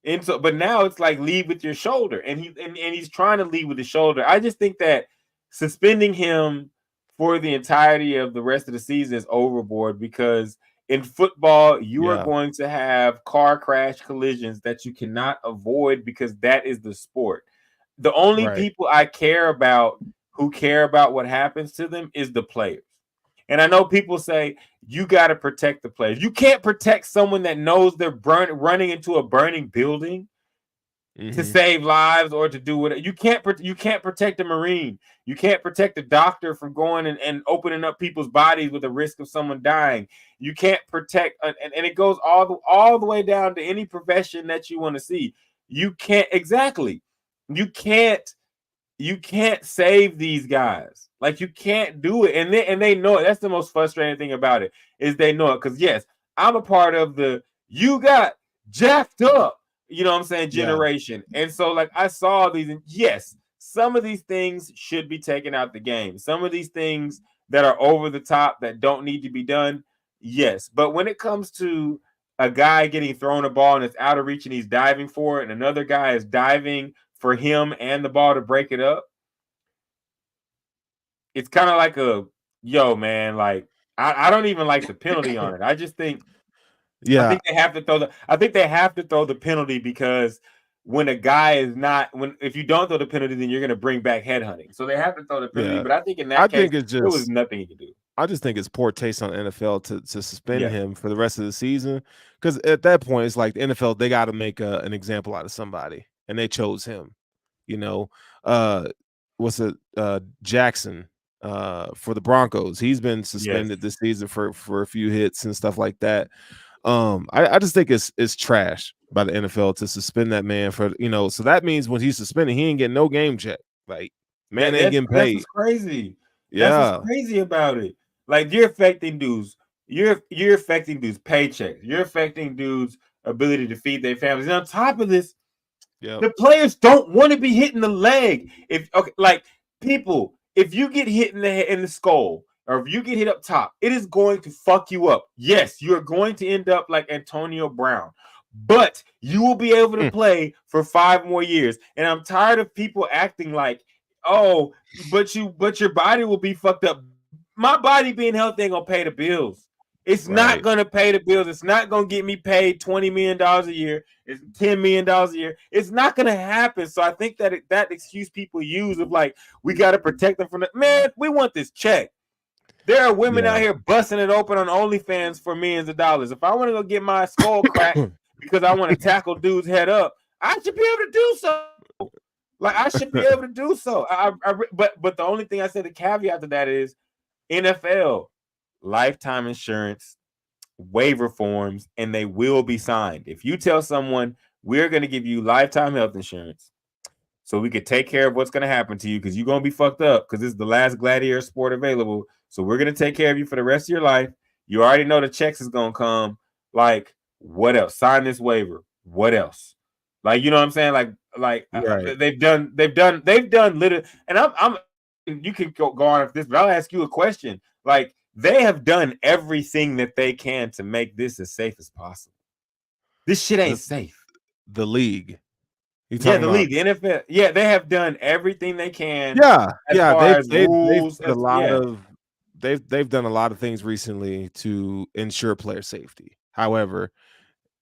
And so, but now it's like lead with your shoulder, and he's trying to lead with the shoulder. I just think that suspending him for the entirety of the rest of the season is overboard, because in football, you are going to have car crash collisions that you cannot avoid, because that is the sport. The only people I care about who care about what happens to them is the players. And I know people say you got to protect the players. You can't protect someone that knows they're running into a burning building to save lives or to do whatever. You can't protect a Marine. You can't protect a doctor from going and opening up people's bodies with the risk of someone dying. You can't protect, and it goes all the way down to any profession that you want to see. You can't You can't save these guys. Like, you can't do it. And they know it. That's the most frustrating thing about it, is they know it. Because yes, I'm a part of you got jacked up, you know what I'm saying, generation. And so, like, I saw these, and yes, some of these things should be taken out the game. Some of these things that are over the top that don't need to be done, yes. But when it comes to a guy getting thrown a ball and it's out of reach and he's diving for it, and another guy is diving for him and the ball to break it up, it's kind of like man, like, I don't even like the penalty on it. I just think, I think they have to throw the penalty, because when a guy is not, if you don't throw the penalty, then you're going to bring back headhunting. So they have to throw the penalty. But I think in that case, there was nothing he could do. I just think it's poor taste on NFL to suspend him for the rest of the season, because at that point, it's like the NFL, they got to make an example out of somebody, and they chose him. You know, Jackson for the Broncos? He's been suspended this season for a few hits and stuff like that. I just think it's trash by the NFL to suspend that man for, so that means when he's suspended, he ain't getting no game check. Like, man ain't getting paid. That's crazy. Yeah. That's what's crazy about it. Like, you're affecting dudes. You're affecting dudes' paychecks. You're affecting dudes' ability to feed their families. And on top of this, the players don't want to be hit in the leg. If you get hit in the skull, or if you get hit up top, it is going to fuck you up. Yes, you're going to end up like Antonio Brown, but you will be able to play for 5 more years. And I'm tired of people acting like, oh, but your body will be fucked up. My body being healthy ain't gonna pay the bills. It's not gonna pay the bills. It's not gonna get me paid $20 million a year. It's $10 million a year. It's not gonna happen. So I think that excuse people use of like, we got to protect them from that. Man, we want this check. There are women out here busting it open on OnlyFans for millions of dollars. If I want to go get my skull cracked because I want to tackle dude's head up, I should be able to do so. Like, I should be able to do so. But the only thing I said, the caveat to that is NFL, lifetime insurance, waiver forms, and they will be signed. If you tell someone we're going to give you lifetime health insurance, so we could take care of what's going to happen to you because you're going to be fucked up because this is the last gladiator sport available. So we're going to take care of you for the rest of your life. You already know the checks is going to come. Like, what else? Sign this waiver. What else? Like, you know what I'm saying? Like Right. they've done little, and I'm you can go on with this, but I'll ask you a question. Like, they have done everything that they can to make this as safe as possible. This shit ain't safe. The league. The league, the NFL. Yeah, they have done everything they can. As far as rules, they've done a lot of things recently to ensure player safety. However,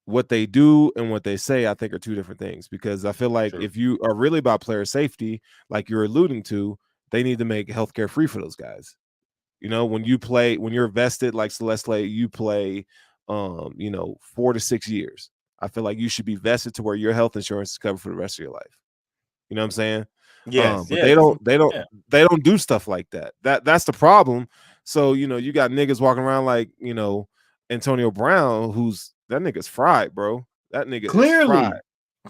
what they do and what they say, I think, are two different things. Because I feel like if you are really about player safety, like you're alluding to, they need to make healthcare free for those guys. You know, when you're vested like Celeste, you play 4 to 6 years. I feel like you should be vested to where your health insurance is covered for the rest of your life. You know what I'm saying? Yes, but they don't do stuff like that. That's the problem. So, you got niggas walking around like, Antonio Brown, that nigga's fried, bro. That nigga is fried.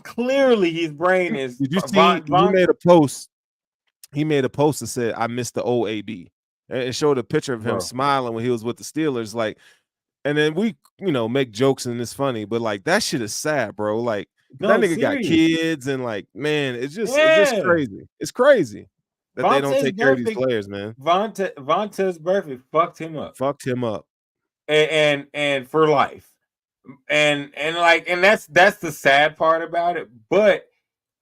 Clearly his brain is. Did you see he made a post? He made a post that said, "I missed the old AB." And it showed a picture of him smiling when he was with the Steelers. Like, and then we, make jokes and it's funny, but like that shit is sad, bro. Like that nigga got kids and like, man, it's just crazy. It's crazy that they don't take care of these players, man. Vontae's birthday fucked him up. And for life. And that's the sad part about it. But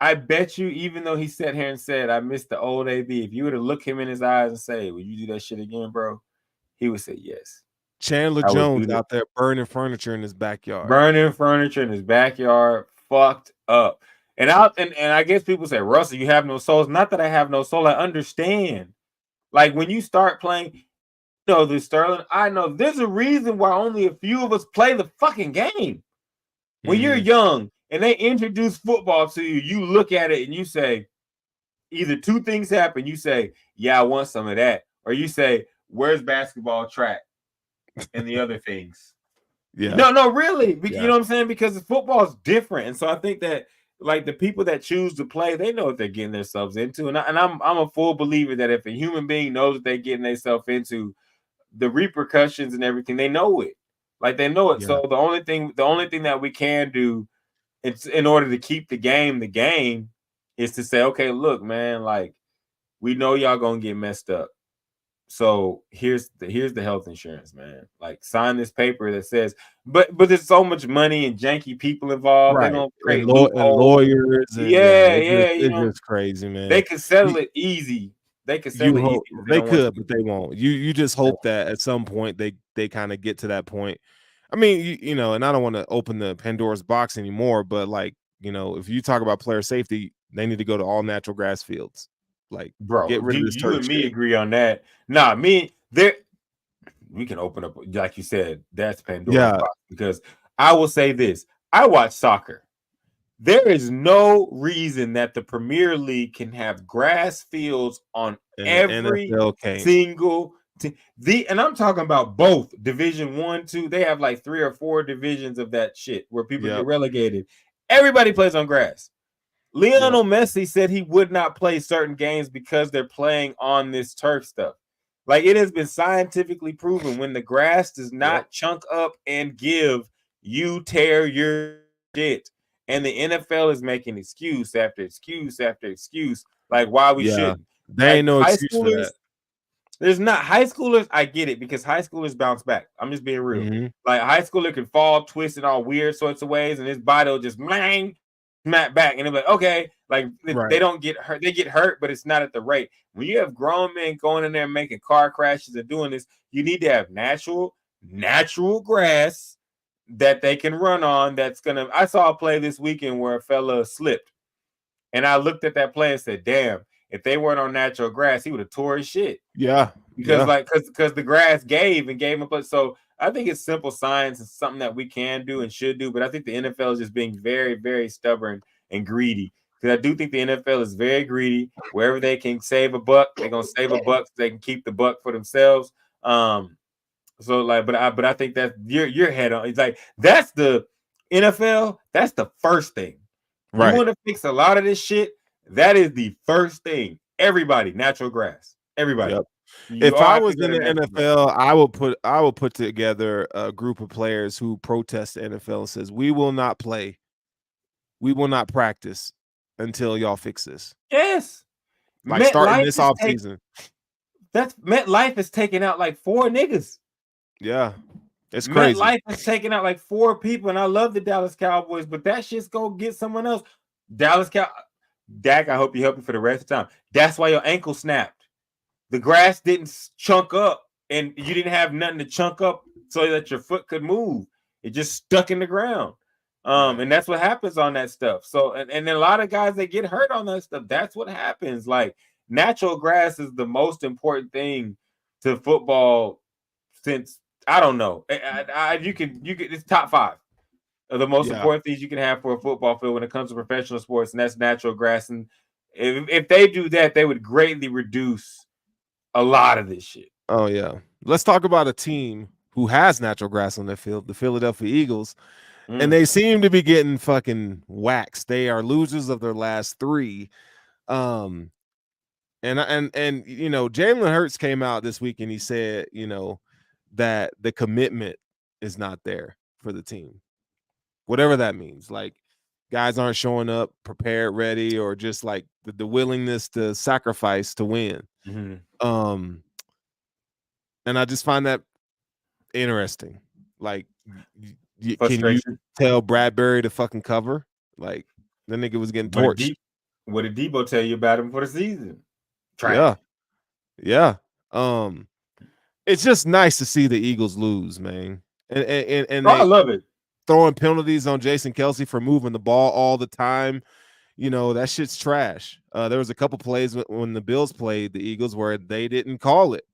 I bet you, even though he sat here and said, "I missed the old AB," if you were to look him in his eyes and say, "Will you do that shit again, bro?" He would say yes. Chandler Jones out there burning furniture in his backyard. Fucked up. And I guess people say, "Russell, you have no soul." It's not that I have no soul. I understand. Like, when you start playing, this, Sterling, I know there's a reason why only a few of us play the fucking game. When you're young and they introduce football to you, you look at it and you say, either two things happen. You say, "Yeah, I want some of that," or you say, "Where's basketball, track, and the other things?" Yeah. No, really. You know what I'm saying? Because football is different. And so I think that, like, the people that choose to play, they know what they're getting themselves into. And I'm a full believer that if a human being knows what they're getting themselves into, the repercussions and everything, they know it. Like, they know it. Yeah. So the only thing that we can do, it's in order to keep the game, is to say, okay, look, man, like, we know y'all gonna get messed up. So here's the health insurance, man. Like, sign this paper that says, but there's so much money and janky people involved. Right. They're gonna create and lawyers. And, it's just crazy, man. They can settle it easy. They could settle it easy. They could, but they won't. You just hope that at some point they kind of get to that point. I mean, and I don't want to open the Pandora's box anymore, but like, if you talk about player safety, they need to go to all natural grass fields. Like, bro, get rid of this you and me agree on that. Nah, we can open up, like you said, that's Pandora's box, because I will say this: I watch soccer. There is no reason that the Premier League can have grass fields on every single and I'm talking about both Division 1, 2. They have like 3 or 4 divisions of that shit where people get relegated. Everybody plays on grass. Lionel Messi said he would not play certain games because they're playing on this turf stuff. Like, it has been scientifically proven, when the grass does not chunk up and give, you tear your shit. And the NFL is making excuse after excuse after excuse, like why we shouldn't. They ain't no excuse for that. There's not. High schoolers, I get it, because high schoolers bounce back. I'm just being real. Mm-hmm. Like, a high schooler can fall, twist in all weird sorts of ways, and his body will just smack back, and they're like, okay, like, they don't get hurt. They get hurt, but it's not at the rate. When you have grown men going in there and making car crashes and doing this, you need to have natural grass that they can run on. I saw a play this weekend where a fella slipped, and I looked at that play and said, damn, if they weren't on natural grass, he would have tore his shit. Yeah. Because the grass gave him a. So I think it's simple science. It's something that we can do and should do. But I think the NFL is just being very, very stubborn and greedy. Because I do think the NFL is very greedy. Wherever they can save a buck, they're gonna save a buck so they can keep the buck for themselves. So, like, but I think that your head on. It's like, that's the NFL. That's the first thing. Right. You want to fix a lot of this shit. That is the first thing. Everybody, natural grass. Everybody. Yep. You If all I have to was go in to the natural grass. NFL, I would put together a group of players who protest the NFL and says, "We will not play. We will not practice until y'all fix this." Yes. Like starting MetLife this is off season. that's MetLife is taking out like 4 niggas. Yeah. It's crazy. MetLife is taking out like 4 people, and I love the Dallas Cowboys, but that shit's go get someone else. Dak, I hope you help me for the rest of the time. That's why your ankle snapped. The grass didn't chunk up, and you didn't have nothing to chunk up so that your foot could move. It just stuck in the ground. And that's what happens on that stuff. So, and then a lot of guys that get hurt on that stuff, that's what happens. Like natural grass is the most important thing to football since I don't know. You can it's top 5 of the most Yeah. important things you can have for a football field when it comes to professional sports, and that's natural grass. And if they do that, they would greatly reduce a lot of this shit. Oh yeah. Let's talk about a team who has natural grass on their field, the Philadelphia Eagles. And they seem to be getting fucking waxed. They are losers of their last 3. And you know, Jalen Hurts came out this week and he said, you know, that the commitment is not there for the team. Whatever that means. Like guys aren't showing up prepared, ready, or just like the willingness to sacrifice to win. And I just find that interesting. Like can you tell Bradbury to fucking cover? Like the nigga was getting torched. What did Debo tell you about him for the season? Trash. Yeah. It's just nice to see the Eagles lose, man. And I love it. Throwing penalties on Jason Kelce for moving the ball all the time. You know, that shit's trash. There was a couple plays when the Bills played the Eagles where they didn't call it.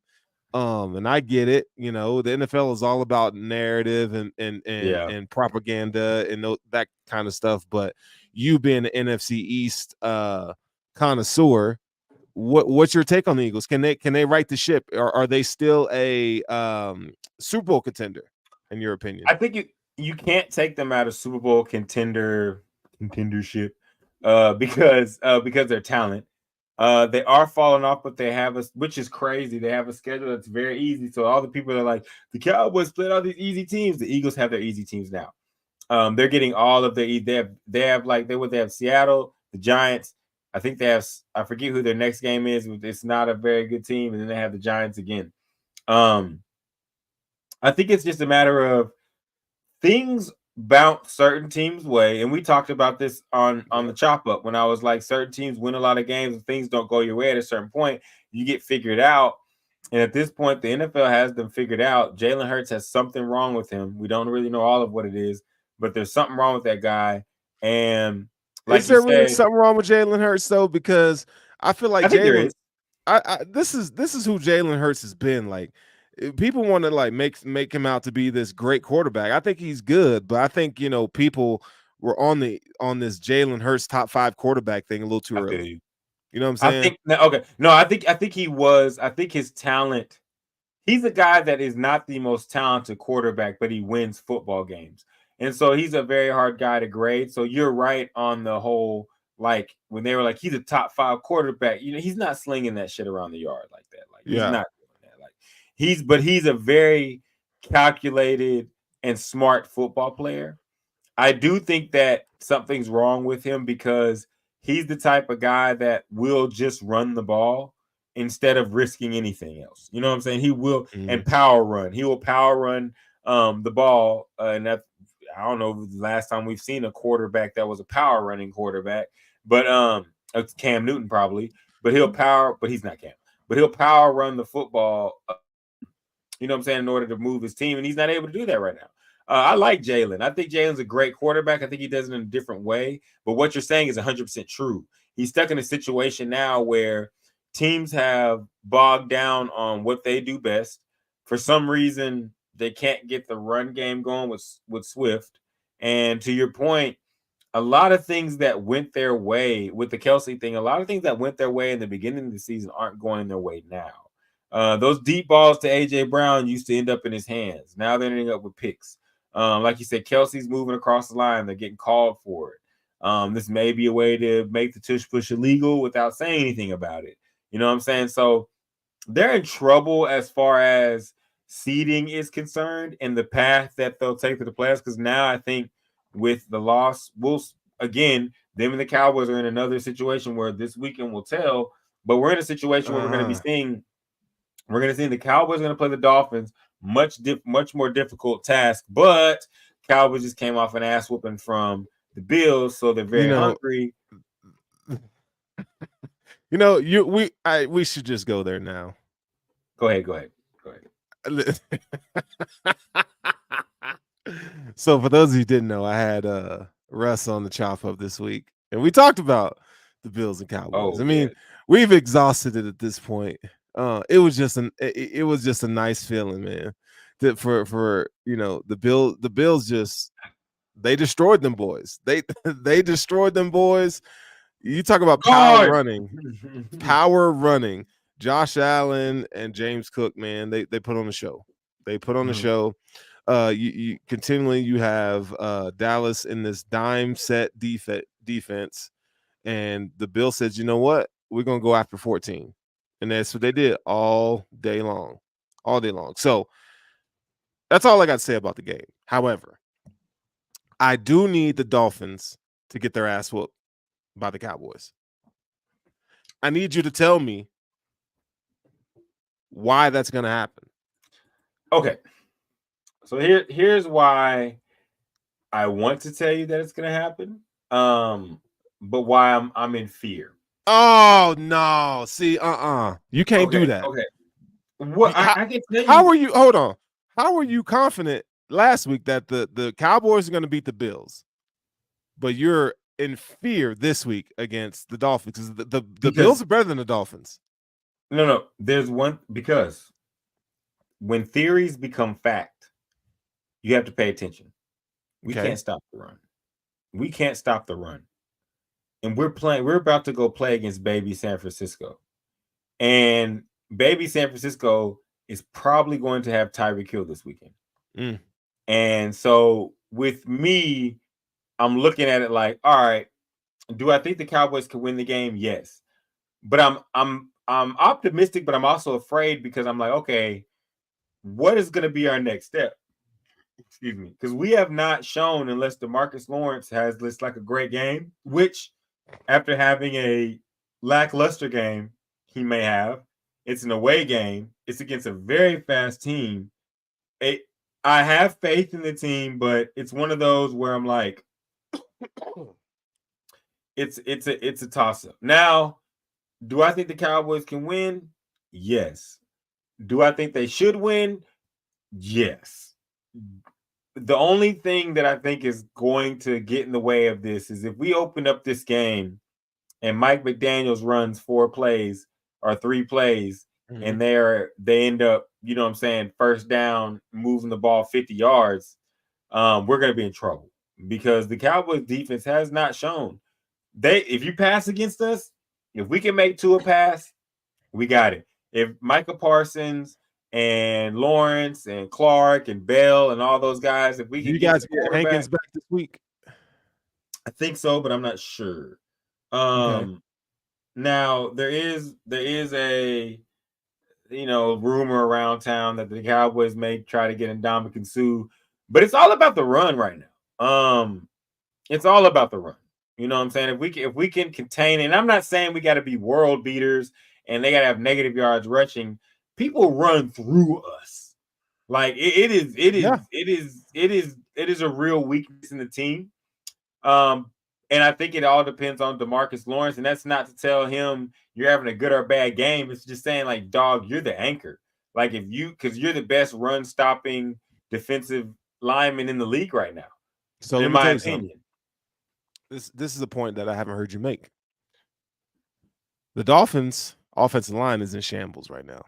And I get it. You know, the NFL is all about narrative and propaganda and that kind of stuff. But you being an NFC East connoisseur, what's your take on the Eagles? Can they right the ship? Or are they still a Super Bowl contender, in your opinion? I think you can't take them out of Super Bowl contendership because their talent. They are falling off, but they have which is crazy. They have a schedule that's very easy. So all the people that are like the Cowboys split all these easy teams. The Eagles have their easy teams now. They're getting all of their they have Seattle, the Giants. I think they have I forget who their next game is. It's not a very good team, and then they have the Giants again. I think it's just a matter of things bounce certain teams' way, and we talked about this on the chop up when I was like, certain teams win a lot of games and things don't go your way at a certain point, you get figured out. And at this point, the NFL has them figured out. Jalen Hurts has something wrong with him. We don't really know all of what it is, but there's something wrong with that guy. And like is there really something wrong with Jalen Hurts though? Because I feel like Jalen, this is who Jalen Hurts has been. Like people want to like make him out to be this great quarterback. I think he's good, but I think you know people were on this Jalen Hurts top 5 quarterback thing a little too early. You know what I'm saying? I think he was. I think his talent. He's a guy that is not the most talented quarterback, but he wins football games, and so he's a very hard guy to grade. So you're right on the whole. Like when they were like, he's a top 5 quarterback. You know, he's not slinging that shit around the yard like that. Like he's not doing that. Like he's a very calculated and smart football player. I do think that something's wrong with him because he's the type of guy that will just run the ball instead of risking anything else. You know what I'm saying? He will and power run. He will power run the ball. And that I don't know the last time we've seen a quarterback that was a power running quarterback, but it's Cam Newton probably. But he's not Cam. But he'll power run the football. You know what I'm saying? In order to move his team, and he's not able to do that right now. I like Jalen. I think Jalen's a great quarterback. I think he does it in a different way. But what you're saying is 100% true. He's stuck in a situation now where teams have bogged down on what they do best. For some reason, they can't get the run game going with Swift. And to your point, a lot of things that went their way with the Kelce thing, a lot of things that went their way in the beginning of the season aren't going their way now. Those deep balls to A.J. Brown used to end up in his hands. Now they're ending up with picks. Like you said, Kelce's moving across the line. They're getting called for it. This may be a way to make the tush push illegal without saying anything about it. You know what I'm saying? So they're in trouble as far as seeding is concerned and the path that they'll take to the playoffs. Because now I think with the loss, again, them and the Cowboys are in another situation where this weekend will tell. But we're in a situation where we're going to be seeing the Cowboys going to play the Dolphins, much more difficult task. But Cowboys just came off an ass whooping from the Bills, so they're very hungry. We should just go there now. Go ahead. So for those of you who didn't know, I had Russ on the chop up this week, and we talked about the Bills and Cowboys. We've exhausted it at this point. It was just a nice feeling, man. That for the Bills just they destroyed them boys. They destroyed them boys. You talk about power running. Josh Allen and James Cook, man, they put on the show. They put on the show. You continually you have Dallas in this dime set defense, and the Bill says, you know what, we're gonna go after 14, and that's what they did all day long. So that's all I got to say about the game. However, I do need the Dolphins to get their ass whooped by the Cowboys. I need you to tell me why that's going to happen. Okay. So here's why I want to tell you that it's going to happen. But why I'm in fear. Oh no. See, you can't do that. Okay. What I can tell you. How are you? Hold on. How were you confident last week that the Cowboys are going to beat the Bills, but you're in fear this week against the Dolphins because the Bills are better than the Dolphins? No. There's one, because when theories become fact, you have to pay attention. We can't stop the run. And we're about to go play against baby San Francisco. And baby San Francisco is probably going to have Tyreek Hill this weekend. And so with me, I'm looking at it like, all right, do I think the Cowboys could win the game? Yes. But I'm optimistic, but I'm also afraid, because I'm like, okay, what is going to be our next step? Excuse me. Because we have not shown, unless DeMarcus Lawrence has this like a great game, which after having a lackluster game, he may have. It's an away game. It's against a very fast team. I have faith in the team, but it's one of those where I'm like, it's a toss-up. Now, do I think the Cowboys can win? Yes. Do I think they should win? Yes. The only thing that I think is going to get in the way of this is if we open up this game and Mike McDaniels runs 4 plays or 3 plays, and they end up, you know what I'm saying, first down, moving the ball 50 yards, we're going to be in trouble, because the Cowboys defense has not shown. If you pass against us, if we can make Tua pass, we got it. If Micah Parsons and Lawrence and Clark and Bell and all those guys, if we can get Hankins back this week, I think so, but I'm not sure. Now there is a rumor around town that the Cowboys may try to get Ndamukong Suh, but it's all about the run right now. It's all about the run. You know what I'm saying? If we can contain it, and I'm not saying we got to be world beaters and they got to have negative yards rushing. People run through us. Like it is a real weakness in the team. And I think it all depends on DeMarcus Lawrence, and that's not to tell him you're having a good or bad game. It's just saying, like, dog, you're the anchor. Like, because you're the best run stopping defensive lineman in the league right now. So in my opinion, this is a point that I haven't heard you make. The Dolphins' offensive line is in shambles right now.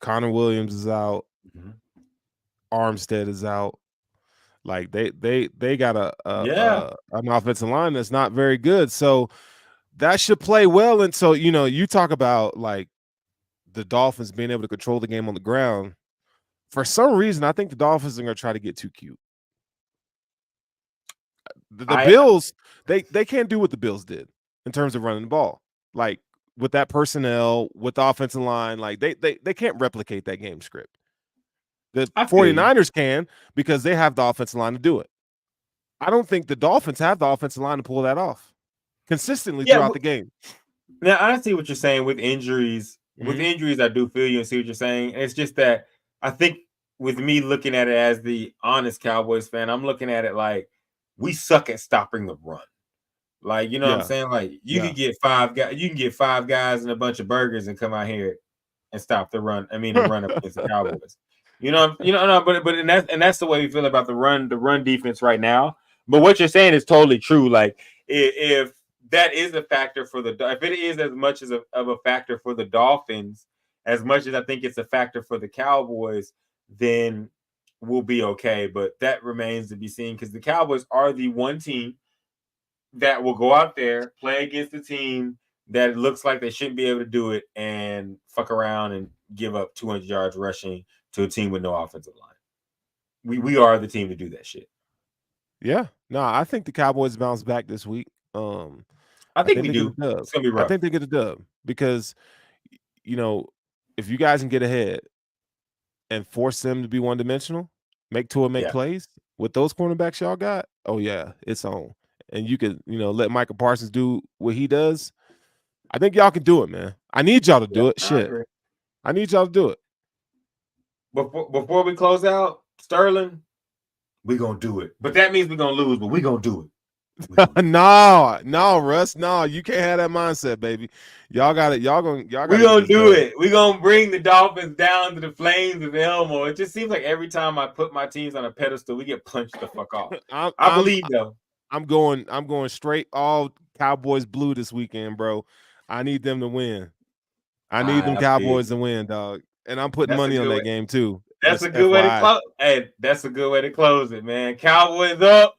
Connor Williams is out. Armstead is out. Like they got an offensive line that's not very good. So that should play well. And so, you talk about like the Dolphins being able to control the game on the ground. For some reason, I think the Dolphins are going to try to get too cute. The Bills, they can't do what the Bills did in terms of running the ball. Like with that personnel, with the offensive line, like they can't replicate that game script. The 49ers can because they have the offensive line to do it. I don't think the Dolphins have the offensive line to pull that off consistently throughout the game. Now, I see what you're saying with injuries. With injuries, I do feel you and see what you're saying. It's just that I think with me looking at it as the honest Cowboys fan, I'm looking at it like we suck at stopping the run. Like, you know what I'm saying? Like you can get 5 guys, you can get 5 guys and a bunch of burgers and come out here and stop the run. I mean, the run up against the Cowboys. No, but that's the way we feel about the run defense right now. But what you're saying is totally true. Like if that is a factor for if it is as much of a factor for the Dolphins, as much as I think it's a factor for the Cowboys, then we'll be okay. But that remains to be seen because the Cowboys are the one team that will go out there, play against a team that looks like they shouldn't be able to do it and fuck around and give up 200 yards rushing to a team with no offensive line. We are the team to do that shit. Yeah. No, I think the Cowboys bounce back this week. I think we do. It's gonna be rough. I think they get a dub because, if you guys can get ahead and force them to be one-dimensional, make Tua make plays with those cornerbacks y'all got, oh yeah, it's on. And you could, let Micah Parsons do what he does. I think y'all can do it, man. I need y'all to do it. Shit. I need y'all to do it. Before we close out, Sterling, we're going to do it. But that means we're going to lose, but we're going to do it. No, Russ. No, you can't have that mindset, baby. Y'all got it. We're going to do it. We're going to bring the Dolphins down to the flames of Elmo. It just seems like every time I put my teams on a pedestal, we get punched the fuck off. I believe, though. I'm going straight all Cowboys blue this weekend, bro. I need them to win. I need them Cowboys to win, dog. And I'm putting money on that game too. That's a good way to close. Hey, that's a good way to close it, man. Cowboys up,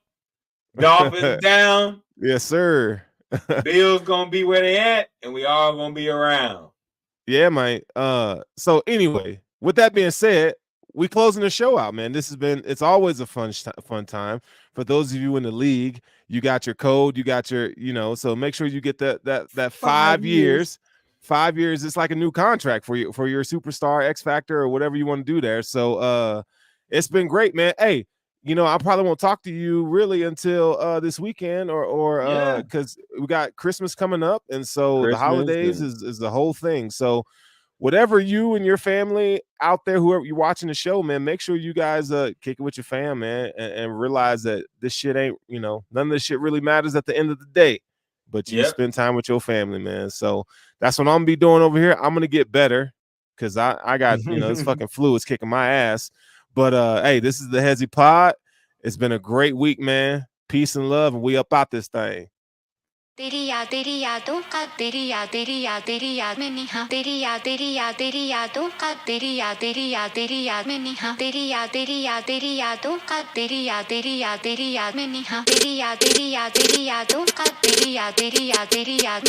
Dolphins down. Yes, sir. Bills gonna be where they at, and we all gonna be around. Yeah, man. So anyway, with that being said, we closing the show out, man. It's always a fun time. For those of you in the league, you got your code, you got your, so make sure you get that 5 years. 5 years, it's like a new contract for your superstar X Factor or whatever you want to do there. So it's been great, man. Hey, I probably won't talk to you really until this weekend or because we got Christmas coming up, and so the holidays is the whole thing. So whatever you and your family out there, whoever you're watching the show, man, make sure you guys kick it with your fam, man, and realize that this shit ain't, none of this shit really matters at the end of the day. But you spend time with your family, man. So that's what I'm gonna be doing over here. I'm gonna get better because I got this fucking flu is kicking my ass. But hey, this is the Hesi Pod. It's been a great week, man. Peace and love, and we up out this thing. तेरी यादों का तेरी याद में निहा तेरी यादों का तेरी याद में निहा तेरी यादों का तेरी याद में निहा तेरी यादों का तेरी याद में निहा तेरी याद